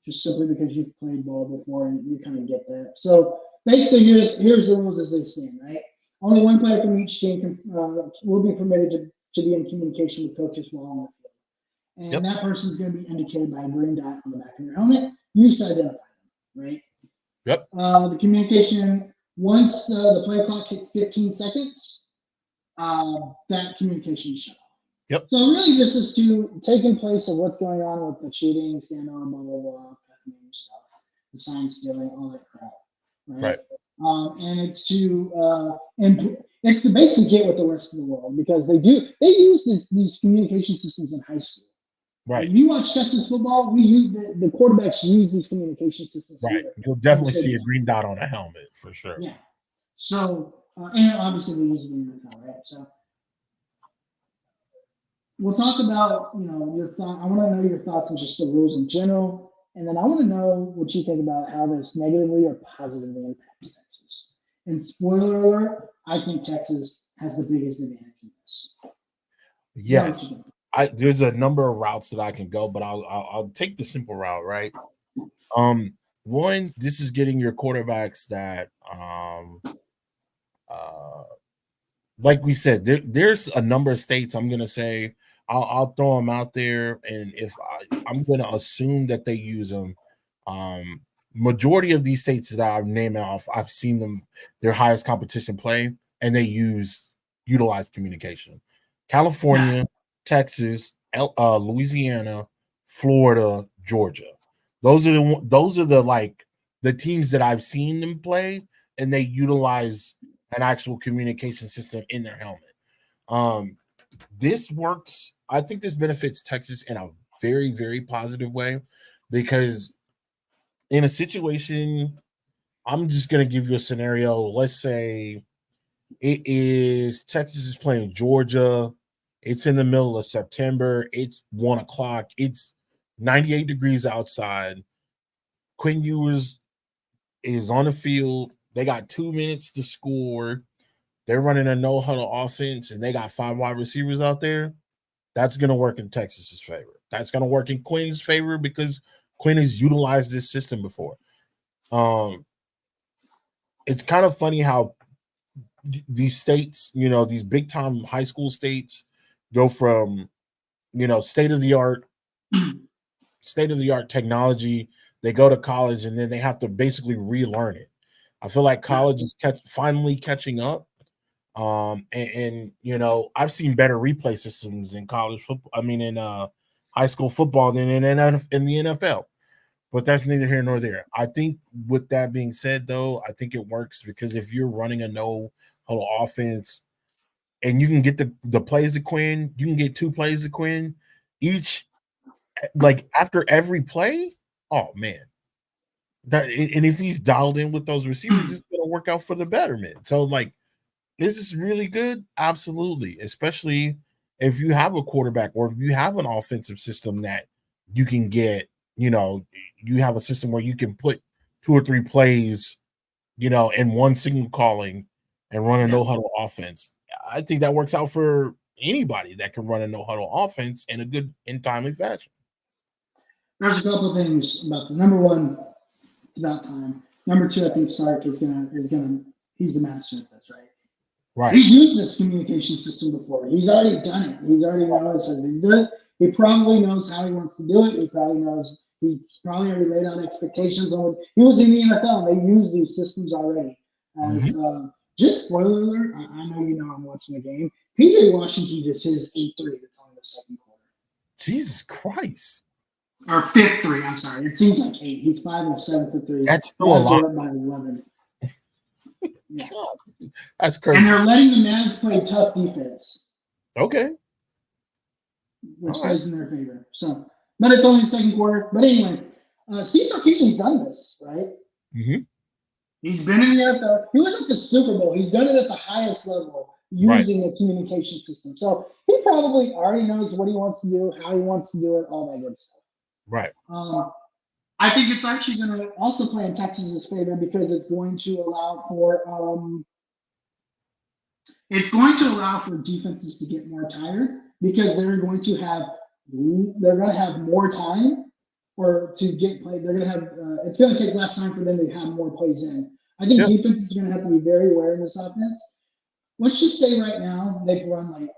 just simply because you've played ball before and you kind of get that. So basically, here's the rules as they stand, right? Only one player from each team will be permitted to be in communication with coaches while on the field. And that person is going to be indicated by a green dot on the back of their helmet, used to identify them, right? Yep. The communication, once the play clock hits 15 seconds, that communication is shut off. Yep. So really, this is to take in place of what's going on with the cheating, scandal, blah blah blah, stuff, the sign stealing, all that crap, right? And it's to it's to basically get with the rest of the world, because they use these communication systems in high school. Right. When you watch Texas football, the quarterbacks use these communication systems. Right. You'll definitely see a green dot on a helmet for sure. Yeah. So and obviously they use it in the NFL, right? So. We'll talk about, your thought. I want to know your thoughts on just the rules in general, and then I want to know what you think about how this negatively or positively impacts against Texas. And spoiler alert, I think Texas has the biggest advantage in this. Yes. There's a number of routes that I can go, but I'll take the simple route, right? One, this is getting your quarterbacks that like we said, there's a number of states I'm gonna say I'll throw them out there, and if I'm gonna assume that they use them. Majority of these states that I've named off, I've seen them their highest competition play, and they utilize communication. California, Texas, Louisiana, Florida, Georgia. Those are the like the teams that I've seen them play, and they utilize an actual communication system in their helmet. This works. I think this benefits Texas in a very, very positive way because in a situation, I'm just going to give you a scenario. Let's say it is Texas is playing Georgia. It's in the middle of September. It's 1:00. It's 98 degrees outside. Quinn Ewers is on the field. They got 2 minutes to score. They're running a no huddle offense, and they got 5 wide receivers out there. That's going to work in Texas's favor. That's going to work in Quinn's favor because Quinn has utilized this system before. It's kind of funny how these states, these big time high school states go from, state of the art technology. They go to college and then they have to basically relearn it. I feel like college is finally catching up. And I've seen better replay systems in college football. I mean, in high school football than in the NFL. But that's neither here nor there. I think with that being said, though, I think it works because if you're running a no huddle offense and you can get the plays of Quinn, you can get 2 plays of Quinn each, like after every play. Oh man, and if he's dialed in with those receivers, it's going to work out for the betterment. So like, this is really good, absolutely, especially if you have a quarterback or if you have an offensive system that you can get. You have a system where you can put 2 or 3 plays, in one single calling and run a no huddle offense. I think that works out for anybody that can run a no huddle offense in a good and timely fashion. There's a couple of things about the number one, it's about time. Number 2, I think Sark is gonna he's the master of this, right? Right. He's used this communication system before. He's already done it. He's already knows how to do it. He probably knows how he wants to do it. He's probably already laid out expectations on. He was in the NFL. They use these systems already. Just spoiler alert. I know I'm watching the game. PJ Washington just hit his 8-3 to the second quarter. Jesus Christ. Or 5th 3. I'm sorry. It seems like 8. He's 5 of 7 for 3. That's still a lot. By 11. Yeah. That's crazy. And they're letting the Mavs play tough defense. Okay. Which plays in their favor. So, but it's only the second quarter. But anyway, Steve Sarkisian's done this, right? Mm-hmm. He's been in the NFL. He was at the Super Bowl. He's done it at the highest level using a communication system. So he probably already knows what he wants to do, how he wants to do it, all that good stuff. Right. I think it's actually going to also play in Texas's favor because it's going to allow for defenses to get more tired because they're going to have more time or to get played. They're going to have it's going to take less time for them to have more plays in. I think defense is going to have to be very aware of this offense. Let's just say right now they've run like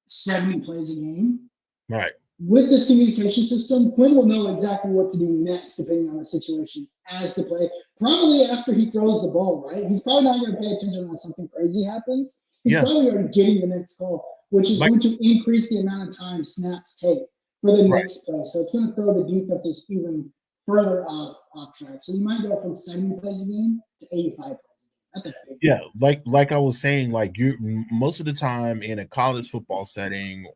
70 plays a game. Right. With this communication system, Quinn will know exactly what to do next, depending on the situation, as to play. Probably after he throws the ball, right? He's probably not going to pay attention unless something crazy happens. He's probably already getting the next call, which is going to increase the amount of time snaps take for the next play. So it's going to throw the defenses even further off track. So you might go from 70 plays a game to 85 plays. That's a big like I was saying, like you most of the time in a college football setting,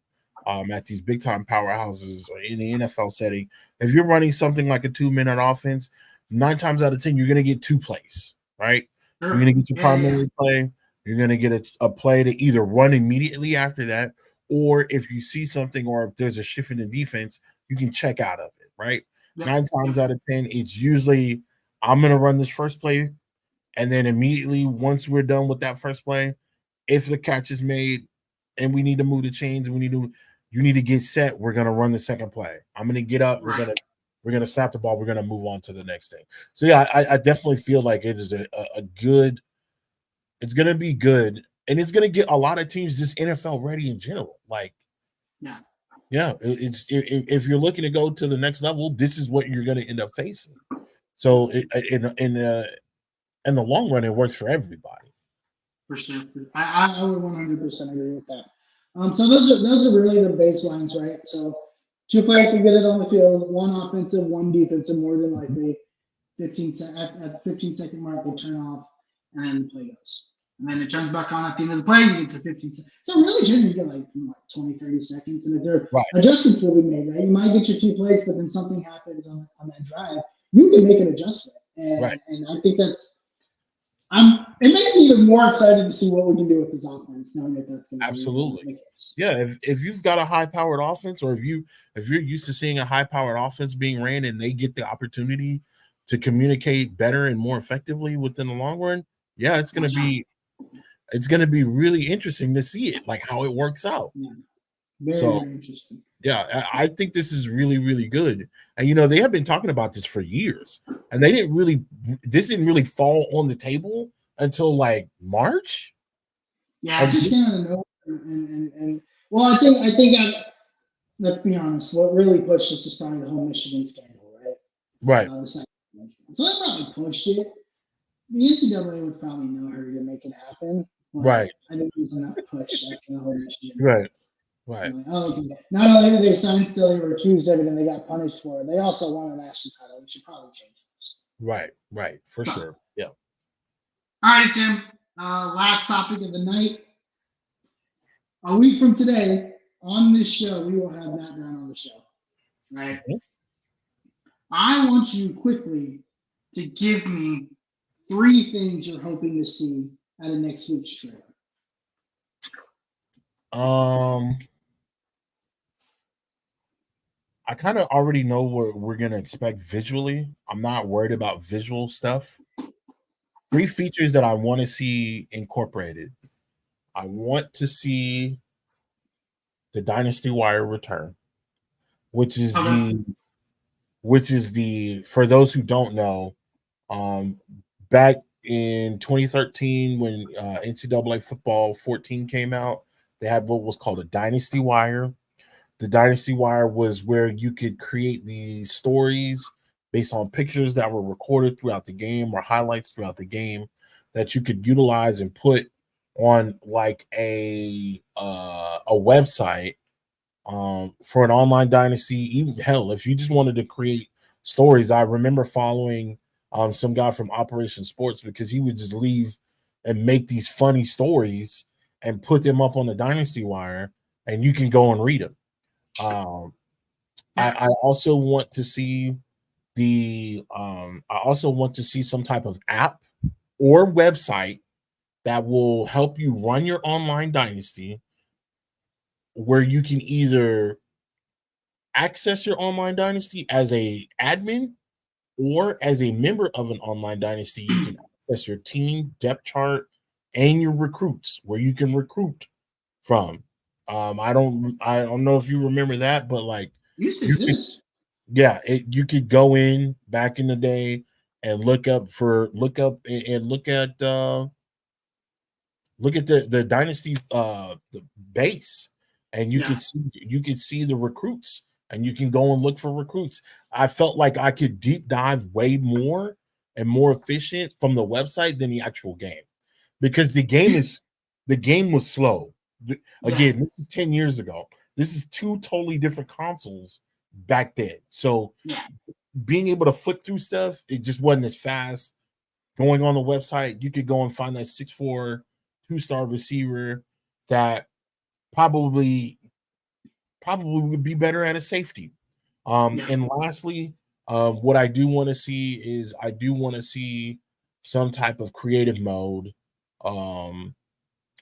at these big time powerhouses or in the NFL setting, if you're running something like a 2-minute offense, 9 times out of 10 you're going to get 2 plays, right? Sure. You're going to get your primary play. You're going to get a play to either run immediately after that, or if you see something or if there's a shift in the defense, you can check out of it, right? 9 times out of 10, it's usually I'm going to run this first play And then immediately once we're done with that first play, if the catch is made and we need to move the chains, you need to get set. We're gonna run the second play. I'm gonna get up. Right. We're gonna snap the ball. We're gonna move on to the next thing. So yeah, I definitely feel like it is a good. It's gonna be good, and it's gonna get a lot of teams just NFL ready in general. Like, Yeah. yeah, if you're looking to go to the next level, this is what you're gonna end up facing. So in the long run, it works for everybody. For sure. I would 100% agree with that. So those are really the baselines, right? So two players can get it on the field, one offensive, one defensive, more than likely. At the 15-second mark, they turn off, and then the play goes. And then it turns back on at the end of the play, you get to 15 seconds. So really, you get like 20, 30 seconds. And if there Right. adjustments will be made, right? You might get your two plays, but then something happens on that drive. You can make an adjustment. Right. And I think that's it makes me even more excited to see what we can do with this offense, knowing that that's going to Absolutely. be the case. Yeah, if you've got a high-powered offense, or if you're used to seeing a high-powered offense being ran, and they get the opportunity to communicate better and more effectively within the long run, yeah, it's gonna be really interesting to see it, like how it works out. Yeah. Very, So very interesting. yeah, I think this is really, really good. And they have been talking about this for years, and this didn't really fall on the table until like March. Yeah, it just came out of nowhere. And well, I think let's be honest, what really pushed this is probably the whole Michigan scandal, right? Right. So that probably pushed it. The NCAA was probably in no hurry to make it happen. Right. I think it was enough push after the whole Michigan. Right. Right. Okay. Not only did they sign still, they were accused of it and they got punished for it. They also won a national title. We should probably change this. Right. Right. For sure. Yeah. All right, Tim. Last topic of the night. A week from today, on this show, we will have Matt Brown on the show. Right? Mm-hmm. I want you quickly to give me 3 things you're hoping to see out of next week's trailer. I kind of already know what we're going to expect visually. I'm not worried about visual stuff. 3 features that I want to see incorporated. I want to see the Dynasty Wire return, which is for those who don't know, back in 2013 when NCAA Football 14 came out, they had what was called a Dynasty Wire. The Dynasty Wire was where you could create these stories based on pictures that were recorded throughout the game or highlights throughout the game that you could utilize and put on like a website for an online dynasty. Even hell, if you just wanted to create stories, I remember following some guy from Operation Sports because he would just leave and make these funny stories and put them up on the Dynasty Wire, and you can go and read them. I also want to see some type of app or website that will help you run your online dynasty, where you can either access your online dynasty as a admin or as a member of an online dynasty. You can access your team depth chart and your recruits, where you can recruit from. I don't know if you remember that, but like you could go in back in the day and look at the dynasty the base, and you could see the recruits, and you can go and look for recruits. I felt like I could deep dive way more and more efficient from the website than the actual game, because the game was slow. Again, this is 10 years ago. This is 2 totally different consoles back then. So being able to flip through stuff, it just wasn't as fast. Going on the website, you could go and find that 6'4", 2-star receiver that probably would be better at a safety. And lastly, what I do want to see is some type of creative mode,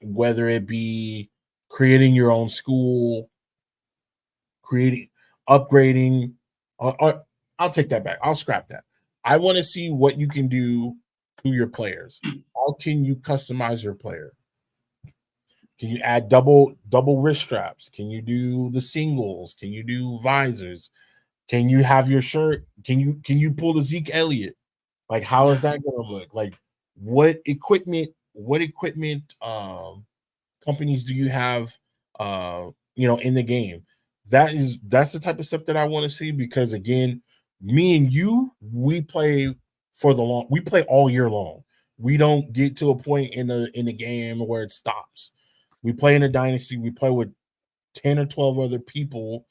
whether it be creating your own school, upgrading. I'll take that back. I'll scrap that. I want to see what you can do to your players? How can you customize your player? Can you add double wrist straps? Can you do the singles? Can you do visors? Can you have your shirt? Can you pull the Zeke Elliott? Like, how is that going to look? Like, what equipment companies do you have in the game? That's the type of stuff that I want to see, because again, me and you, we play we play all year long. We don't get to a point in the game where it stops. We play in a dynasty, we play with 10 or 12 other people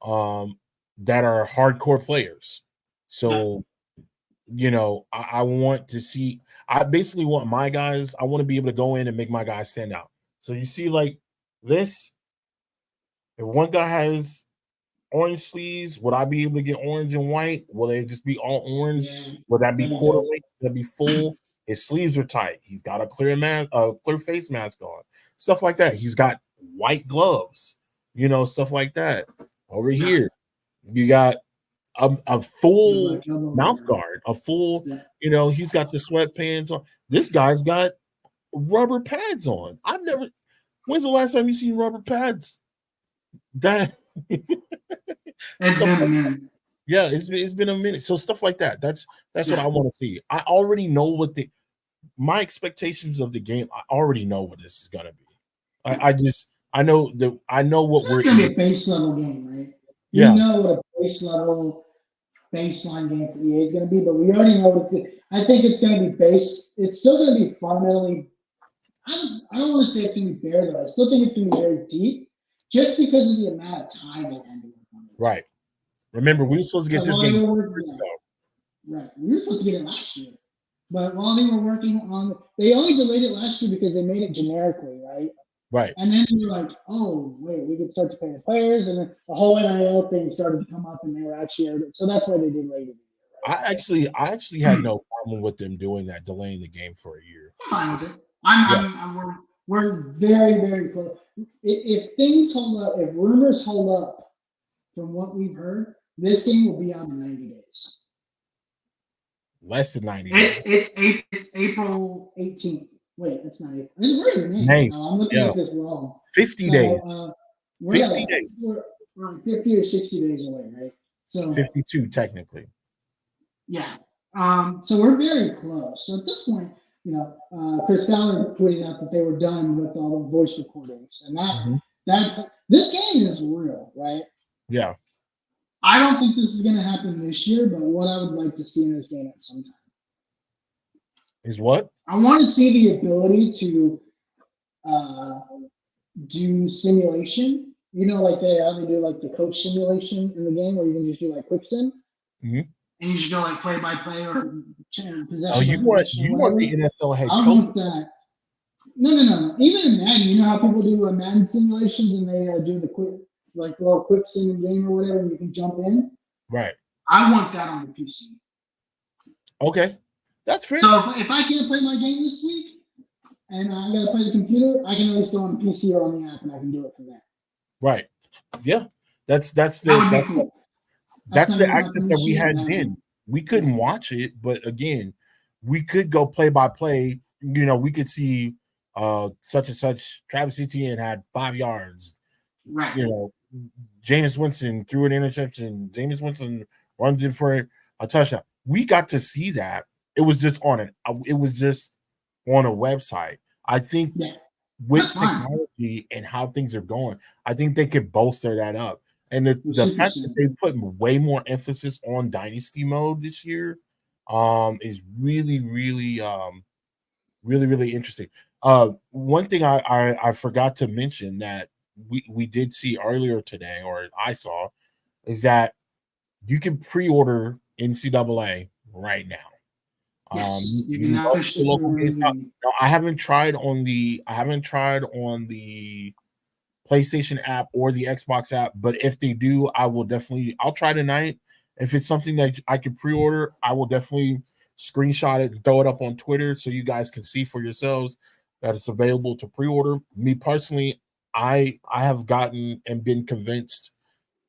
that are hardcore players. So I want to see, I basically want my guys, I want to be able to go in and make my guys stand out. So you see, like this, if one guy has orange sleeves, would I be able to get orange and white? Will they just be all orange? Yeah, Would that be that'd be quarter dope. length? Would that be full? His sleeves are tight. He's got a clear face mask on. Stuff like that. He's got white gloves, stuff like that. Over here, you got a full Like elbow mouth guard. guard, a full, Yeah. he's got the sweatpants on. This guy's got rubber pads on. When's the last time you seen rubber pads? That It's stuff been a like, minute. yeah, it's been a minute. So stuff like that. That's what Yeah. I want to see. I already know what my expectations of the game. I already know what this is gonna be. I know what we're It's gonna in. be a base level game, right? We Yeah, know what a base level baseline game for EA is gonna be, but we already know what it's. I think it's gonna be base. It's still gonna be fundamentally. I don't want to say it's gonna be bare though. I still think it's gonna be very deep, just because of the amount of time they had to work on it. right. Remember, we were supposed to get this While they game were 2 working, years ago. right, we were supposed to get it last year, but while they were working on, they only delayed it last year because they made it generically, right? Right. And then you're like, oh wait, we could start to pay the players, and then the whole NIL thing started to come up, and they were actually so that's why they did later. I actually had no problem with them doing that, delaying the game for a year. I'm fine with it. Yeah. We're very, very close. If things hold up, if rumors hold up from what we've heard, this game will be out in 90 days. Less than 90 days. It's April 18th. Wait, it's not April. We're in May. I'm looking at this wrong. 50 days. We're 50 like, days. We're like 50 or 60 days away, right? So 52 technically. Yeah. So we're very close. So at this point, Chris Fowler tweeted out that they were done with all the voice recordings, and that's this game is real, right? Yeah. I don't think this is going to happen this year, but what I would like to see in this game at some time is what? I want to see the ability to do simulation. Like how they do like the coach simulation in the game, where you can just do like quick sim. Mm-hmm. And you just go like play by play or possession. Oh, you want the NFL head coach? I want that. No. Even in Madden, you know how people do Madden simulations and they do the quick, like little quick sim game or whatever, and you can jump in. Right. I want that on the PC. Okay, that's fair. So if I can't play my game this week and I gotta play the computer, I can at least go on the PC or on the app and I can do it from there. Right. Yeah. That's the access that we had then. We couldn't watch it, but again, we could go play by play. We could see such and such. Travis Etienne had 5 yards. Right. Jameis Winston threw an interception. Jameis Winston runs in for a touchdown. We got to see that. It was just on a website. I think with technology and how things are going, I think they could bolster that up. And the fact that they put way more emphasis on dynasty mode this year is really, really, really, really interesting. One thing I forgot to mention that we did see earlier today, or I saw, is that you can pre-order NCAA right now. Yes, you can go to the local GameStop. Now, I haven't tried on the PlayStation app or the Xbox app, but if they do, I'll try tonight. If it's something that I can pre-order, I will definitely screenshot it and throw it up on Twitter so you guys can see for yourselves that it's available to pre-order. Me personally, I have gotten and been convinced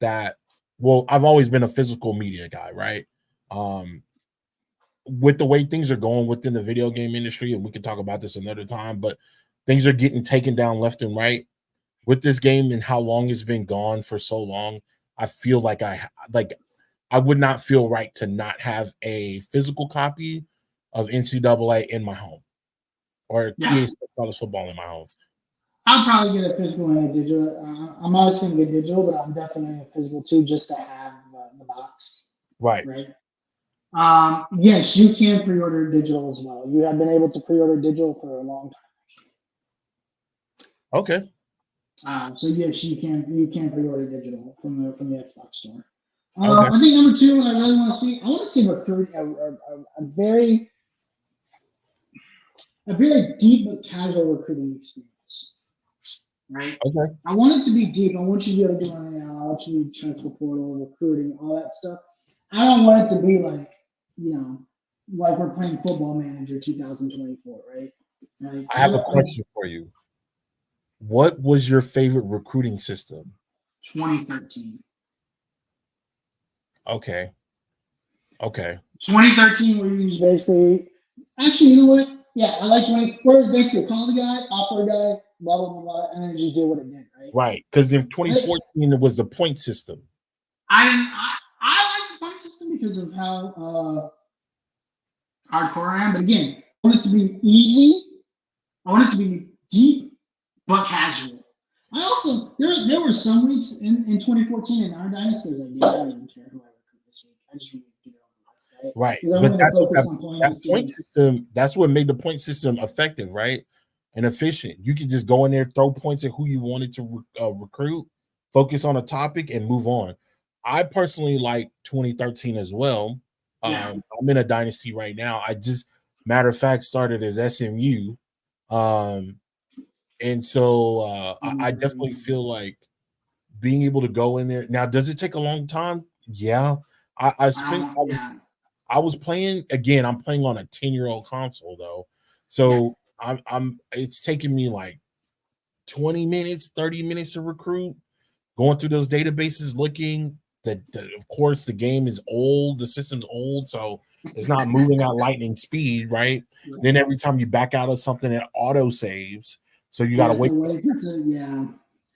that, well, I've always been a physical media guy, right? with the way things are going within the video game industry, and we can talk about this another time, but things are getting taken down left and right with this game and how long it's been gone for so long. I feel like I would not feel right to not have a physical copy of NCAA in my home or EA Sports College Football in my home. I'll probably get a physical and a digital. I'm always going to get digital, but I'm definitely a physical too, just to have the box. Right. Yes, you can pre-order digital as well. You have been able to pre-order digital for a long time. Okay. So yes, you can pre-order digital from the Xbox store. Okay. I think number 2, what I really want to see, I want to see a very deep but casual recruiting experience. Right? Okay. I want it to be deep. I want you to be able to do it now. I want you to do transfer portal, recruiting, all that stuff. I don't want it to be like, like we're playing Football Manager 2024, right? Like, I have a question for you. What was your favorite recruiting system? 2013. Okay. 2013, where you basically, actually, you know what? Yeah, I like 20. Where it's basically call the guy, offer a guy, blah blah blah, and then just do what it did, right? Right, because in 2014 it was the point system. I like the point system because of how hardcore I am. But again, I want it to be easy. I want it to be deep but casual. I also there were some weeks in 2014 in our dynasty I was like, I don't even care who I recruit this week. I just want to get it over with, right? Right, but that point system. That's what made the point system effective, right, and efficient. You could just go in there, throw points at who you wanted to recruit, focus on a topic, and move on. I personally like 2013 as well. I'm in a dynasty right now. I just, matter of fact, started as SMU, and so I definitely feel like being able to go in there. Now, does it take a long time? Yeah, I was playing again. I'm playing on a 10-year-old console though, so I'm. It's taking me like 20 minutes, 30 minutes to recruit. Going through those databases, looking that of course the game is old, the system's old, so it's not moving at lightning speed, right? Yeah. Then every time you back out of something, it auto saves, so you got to wait.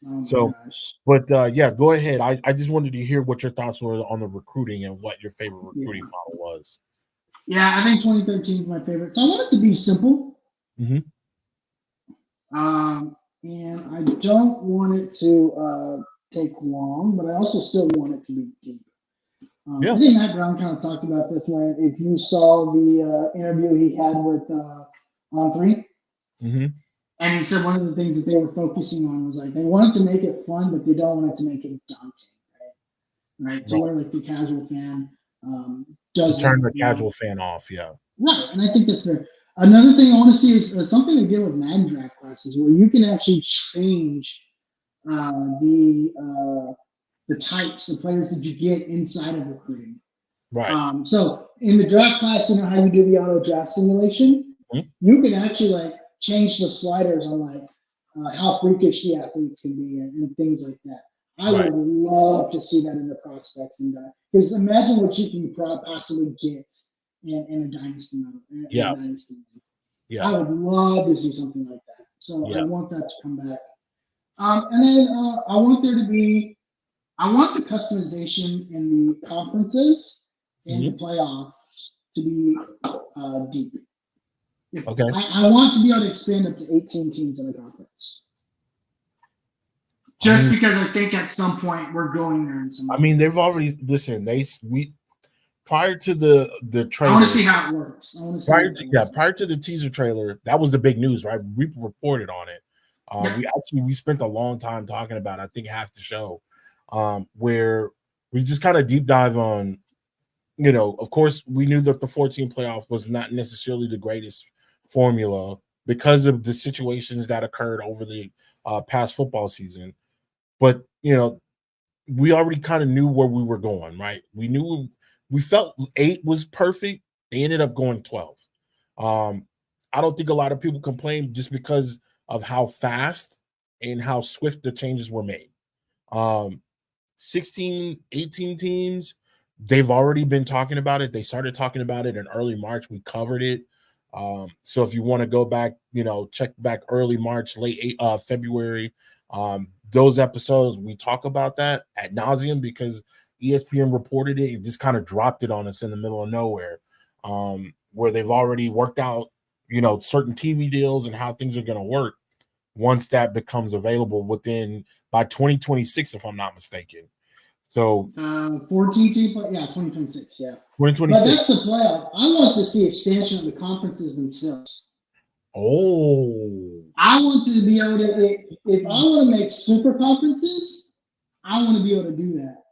Oh so, but go ahead. I just wanted to hear what your thoughts were on the recruiting and what your favorite recruiting model was. Yeah, I think 2013 is my favorite. So I want it to be simple. Mm-hmm. And I don't want it to take long, but I also still want it to be deep. I think Matt Brown kind of talked about this, man. If you saw the interview he had with On3, and he said one of the things that they were focusing on was like they wanted to make it fun, but they don't want it to make it daunting, right? To where like the casual fan doesn't turn the casual fan off, right. And I think that's fair. Another thing I want to see is something they did with Madden draft classes, where you can actually change the types of players that you get inside of recruiting. Right. So in the draft class, you know how you do the auto draft simulation? You can actually like change the sliders on like how freakish the athletes can be and things like that. I would love to see that in the prospects and because imagine what you can possibly get in a dynasty. I would love to see something like that. So I want that to come back. And then I want the customization in the conferences and the playoffs to be deep. I want to be able to expand up to 18 teams in a conference. Just because I think at some point we're going there. They've already prior to the trailer. I want to see how it works. Prior to the teaser trailer, that was the big news, right? We reported on it. We spent a long time talking about it, I think half the show, where we just kind of deep dive on, of course we knew that the 14 playoff was not necessarily the greatest formula because of the situations that occurred over the past football season. But, we already kind of knew where we were going, right? We felt 8 was perfect. They ended up going 12. I don't think a lot of people complain just because of how fast and how swift the changes were made. 16, 18 teams, they've already been talking about it. They started talking about it in early March. We covered it. So if you want to go back, check back early March, late February, those episodes, we talk about that ad nauseum because ESPN reported it. It just kind of dropped it on us in the middle of nowhere, where they've already worked out, certain TV deals and how things are going to work once that becomes available by 2026, if I'm not mistaken. So 14 team, yeah, 2026, yeah. 2026. But that's the playoff. I want to see expansion of the conferences themselves. Oh. I want to be able to, if I want to make super conferences, I want to be able to do that.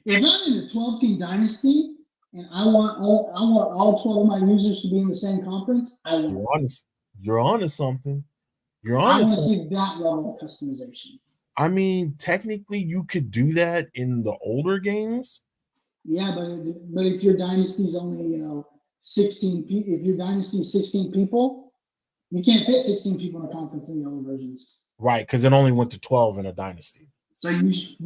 If I'm in a 12-team dynasty and I want all 12 of my users to be in the same conference, I want. You're on to something. I want to see that level of customization. I mean, technically, you could do that in the older games. Yeah, but if your dynasty is only 16 people, if your dynasty is 16 people, you can't fit 16 people in a conference in the older versions. Right, because it only went to 12 in a dynasty. So but if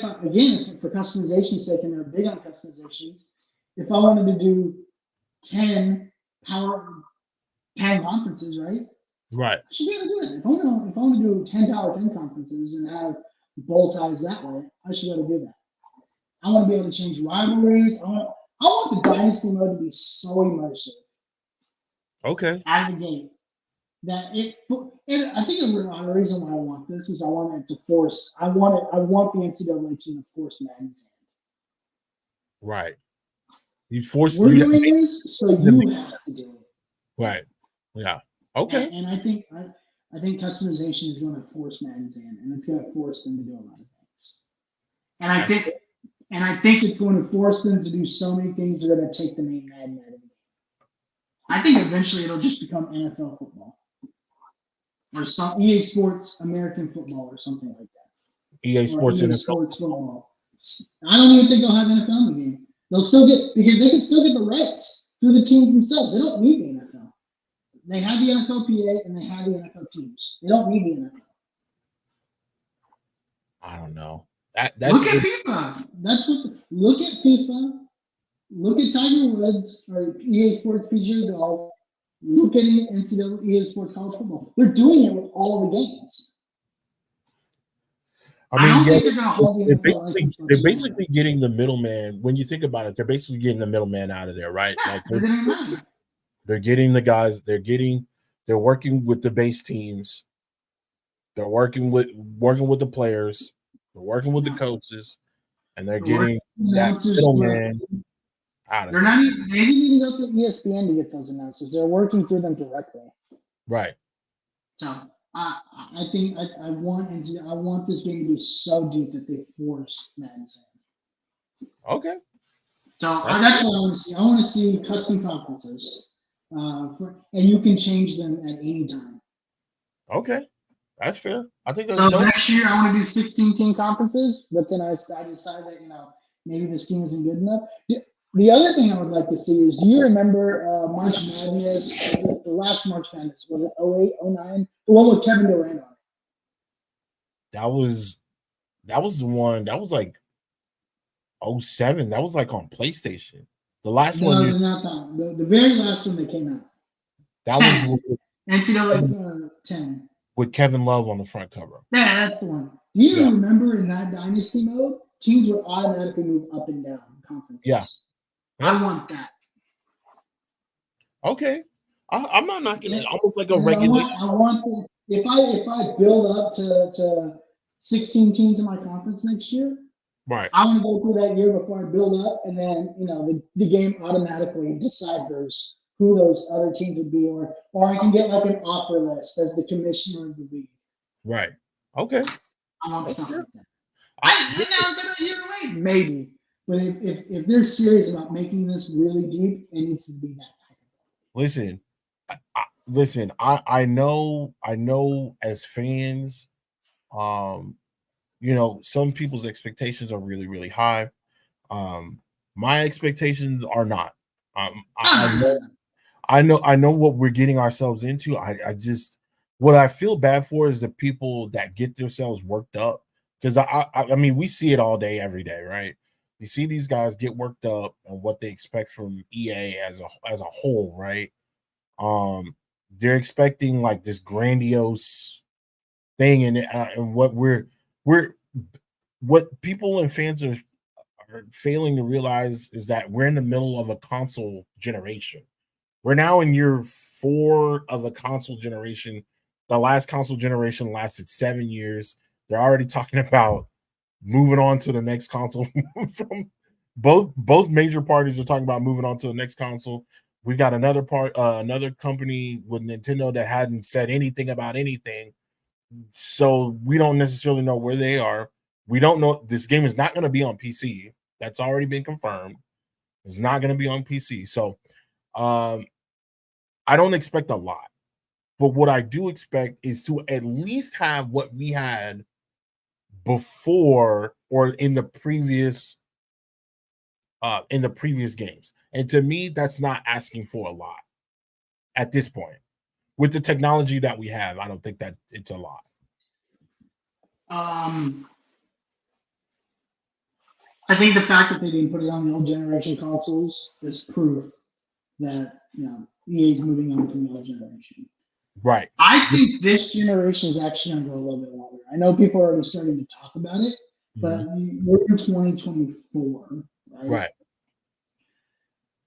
I again for customization's sake, and they're big on customizations, if I wanted to do 10 conferences, right? Right. I should be able to do it. If I want to do 10 Power 10 conferences and have bowl ties that way, I should be able to do that. I want to be able to change rivalries. I want the dynasty mode to be so immersive. Okay. Out of the gate. That I think the reason why I want this is I want it to force. I want the NCAA team to force Madden's hand. Right. We're doing this, so you have to do it. Right. Yeah. Okay. And I think customization is going to force Madden's hand, and it's going to force them to do a lot of things. And I think it's going to force them to do so many things that are going to take the name Madden out of it. I think eventually it'll just become NFL football. Or some EA Sports American football or something like that. EA Sports NFL. Sports football. I don't even think they'll have NFL in the game. They'll still because they can still get the rights through the teams themselves. They don't need the NFL. They have the NFLPA and they have the NFL teams. They don't need the NFL. I don't know. Look at FIFA. Look at FIFA. Look at Tiger Woods or EA Sports PGA Golf. Look at NCAA EA Sports College Football. They're doing it with all the games. I don't think they're going to hold the NFL license. They're basically getting the middleman. When you think about it, they're basically getting the middleman out of there, right? Yeah, they're getting the guys. They're working with the base teams. They're working with the players. They're working with the coaches, and they're getting that middleman out of there. They didn't even go through ESPN to get those announcers. They're working through them directly. Right. So I think I want this game to be so deep that they force Madden's hand. Okay. So that's what I want to see. I want to see custom conferences, and you can change them at any time. Okay. That's fair. I think that's so. Dope. Next year, I want to do 16-team conferences, but then I decided that maybe this team isn't good enough. The other thing I would like to see is, do you remember March Madness? The last March Madness was it 08, 09? The one with Kevin Durant on it. That was the one. That was like 07. That was like on PlayStation. The last one. No, not that. The very last one that came out. That 10. was NCAA 10. With Kevin Love on the front cover. Yeah, that's the one. Do you remember in that dynasty mode, teams would automatically move up and down conferences? Yeah. I want that. Okay. I'm not knocking it. Almost like a regulation. I want that. If I build up to 16 teams in my conference next year, right? I want to go through that year before I build up, and then the game automatically deciphers who those other teams would be, or I can get like an offer list as the commissioner of the league. Right. Okay. I want something like that. Maybe. But if they're serious about making this really deep, it needs to be that type of thing. Listen. I know as fans, some people's expectations are really, really high. My expectations are not. I know what we're getting ourselves into. What I feel bad for is the people that get themselves worked up, because I mean, we see it all day, every day, right? you see these guys get worked up on what they expect from EA as a whole, right? They're expecting like this grandiose thing, and what people and fans are failing to realize is that we're in the middle of a console generation. We're now in year 4 of the console generation. The last console generation lasted 7 years. They're already talking about moving on to the next console. From both major parties are talking about moving on to the next console. We got another company with Nintendo that hadn't said anything about anything, so we don't necessarily know where they are. We don't know. This game is not going to be on PC. That's already been confirmed. It's not going to be on PC. So I don't expect a lot, but what I do expect is to at least have what we had before or in the previous games. And to me, that's not asking for a lot at this point. With the technology that we have, I don't think that it's a lot. I think the fact that they didn't put it on the old generation consoles is proof that EA is moving on to the old generation. Right. I think this generation is actually going to go a little bit longer. I know people are already starting to talk about it, but we're in 2024, right? Right.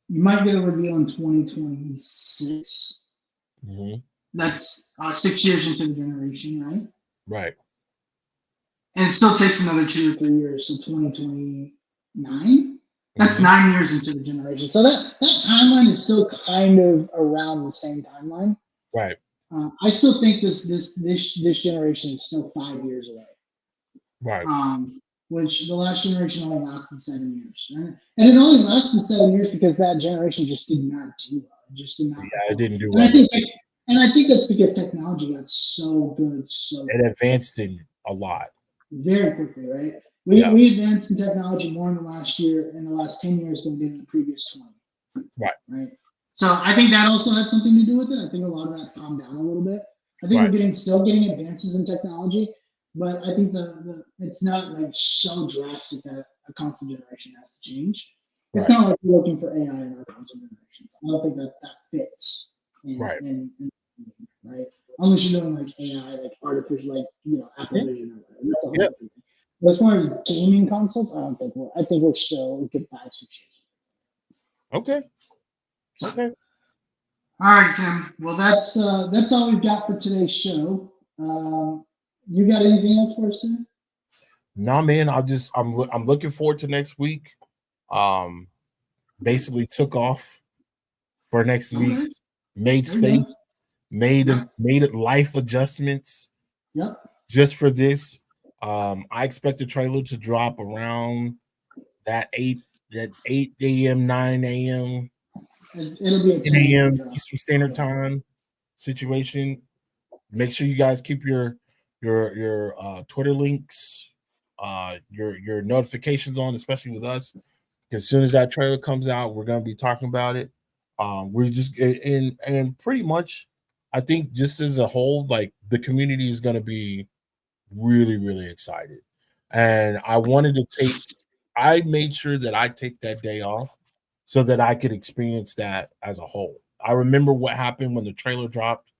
You might get a reveal in 2026. Mm-hmm. That's 6 years into the generation, right? Right. And it still takes another 2 or 3 years, so 2029. That's 9 years into the generation. So that timeline is still kind of around the same timeline. Right. I still think this generation is still 5 years away. Right. Which the last generation only lasted 7 years, and it only lasted 7 years because that generation just did not do well. It just did not. Yeah, it didn't do well. well. And I think that's because technology got so good, it advanced in a lot. Very quickly, right? We advanced in technology more in the last 10 years than we did in the previous 20. Right. So I think that also had something to do with it. I think a lot of that's calmed down a little bit. I think we're still getting advances in technology, but I think it's not like so drastic that a console generation has to change. It's not like we're looking for AI in our console generations. I don't think that fits. Right. Unless you're doing like AI, like artificial, like Apple Vision or whatever. That's a whole different thing. But as far as gaming consoles, I think we're still a good 5-6 years. Okay. Okay. All right, Tim. Well, that's all we've got for today's show. You got anything else for us today? No, man. I'm looking forward to next week. Basically took off for next week. Made space. Made it life adjustments. Yep. Just for this. I expect the trailer to drop around that 8 a.m., 9 a.m. It'll be a 10 a.m. Eastern Standard Time situation. Make sure you guys keep your Twitter links, your notifications on, especially with us. Because as soon as that trailer comes out, we're gonna be talking about it. We're just and pretty much, I think just as a whole, like the community is gonna be really, really excited. And I made sure that I take that day off so that I could experience that as a whole. I remember what happened when the trailer dropped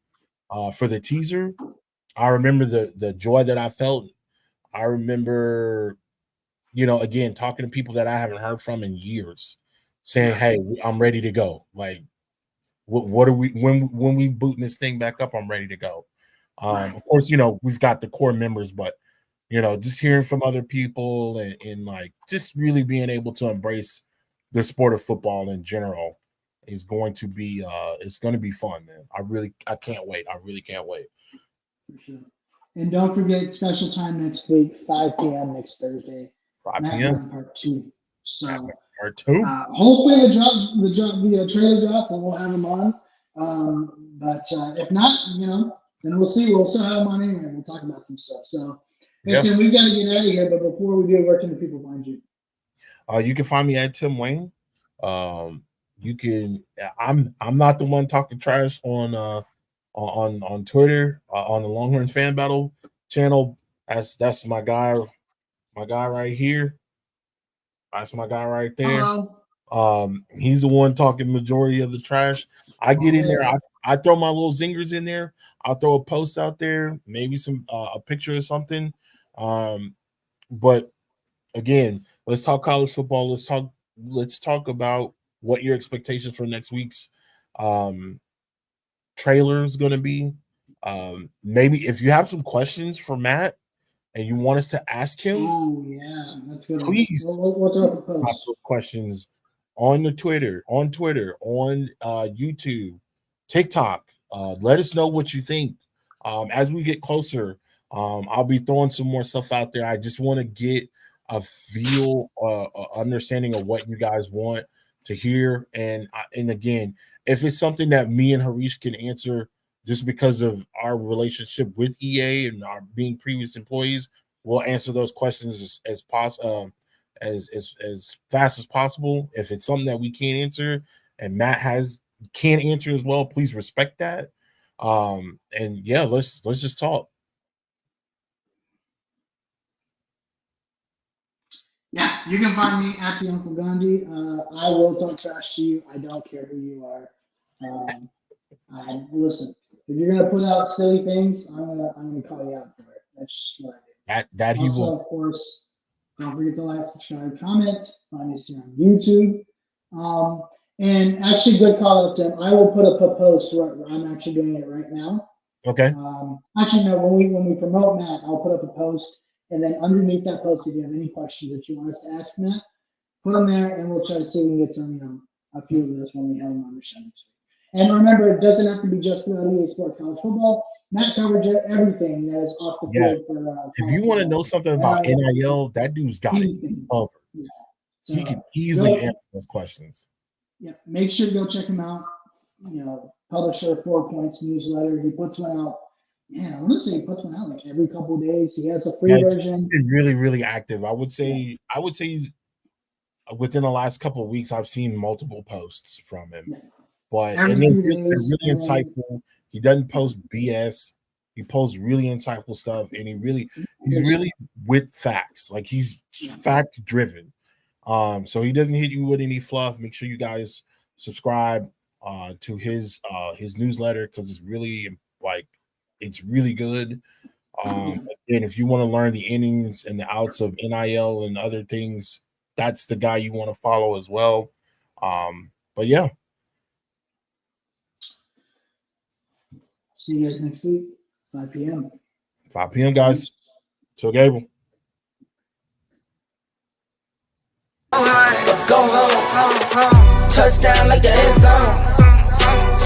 for the teaser. I remember the joy that I felt. I remember, again, talking to people that I haven't heard from in years, saying, "Hey, I'm ready to go." Like, what are we when we booting this thing back up? I'm ready to go. Of course, we've got the core members, but just hearing from other people and like just really being able to embrace the sport of football in general is going to be it's going to be fun, man. I can't wait. I really can't wait. For sure. And don't forget special time next week, 5 p.m. next Thursday. 5 p.m. Part 2. So part 2. Hopefully the trailer drops and we'll have them on. But if not, then we'll see. We'll still have them on anyway. We'll talk about some stuff. So listen, we got to get out of here. But before we do, where can the people find you? You can find me at Tim Wayne. You can. I'm not the one talking trash on Twitter on the Longhorn Fan Battle channel. That's my guy right here. That's my guy right there. Hello. He's the one talking majority of the trash. I get in there. Yeah. I throw my little zingers in there. I'll throw a post out there, maybe some a picture or something. But again, let's talk college football. Let's talk about what your expectations for next week's trailer is going to be. Maybe if you have some questions for Matt and you want us to ask him, Oh yeah, that's good. please We'll throw up a drop post. those questions on Twitter, on YouTube, TikTok. Let us know what you think. As we get closer, I'll be throwing some more stuff out there. I just want to get a feel, understanding of what you guys want to hear. And again, if it's something that me and Harish can answer just because of our relationship with EA and our being previous employees, we'll answer those questions as possible. As fast as possible. If it's something that we can't answer and Matt can't answer as well, please respect that. And yeah, let's just talk. Yeah, you can find me at the Uncle Gandhi. I will talk trash to you. I don't care who you are. Listen. If you're gonna put out silly things, I'm gonna call you out for it. That's just what I do. That he Also, will. of course, don't forget to like, subscribe, comment. Find us here on YouTube. And actually, good call out, Tim. I will put up a post. I'm actually doing it right now. Okay. Actually, no. When we promote Matt, I'll put up a post, and then underneath that post, if you have any questions that you want us to ask Matt, put them there, and we'll try to see if we can get to a few of those when we have them on the show next week. And remember, it doesn't have to be just about EA Sports College Football. Matt covers everything that is off the field for. If you want to know something about NIL, that dude's got it covered. Yeah. So He can easily answer those questions. Yeah, make sure to go check him out. Publisher 4 Points newsletter. He puts one out. Man, I want to say he puts one out like every couple of days. He has a free version. He's really, really active. I would say he's within the last couple of weeks. I've seen multiple posts from him. Yeah. But and it's really insightful. He doesn't post BS. He posts really insightful stuff, and he's really with facts. Like he's fact driven. So he doesn't hit you with any fluff. Make sure you guys subscribe to his newsletter because it's really good. And if you want to learn the innings and the outs of NIL and other things, that's the guy you want to follow as well. But yeah. See you guys next week, 5 p.m. 5 p.m., guys. Till Gable. Go home, touchdown like the end zone.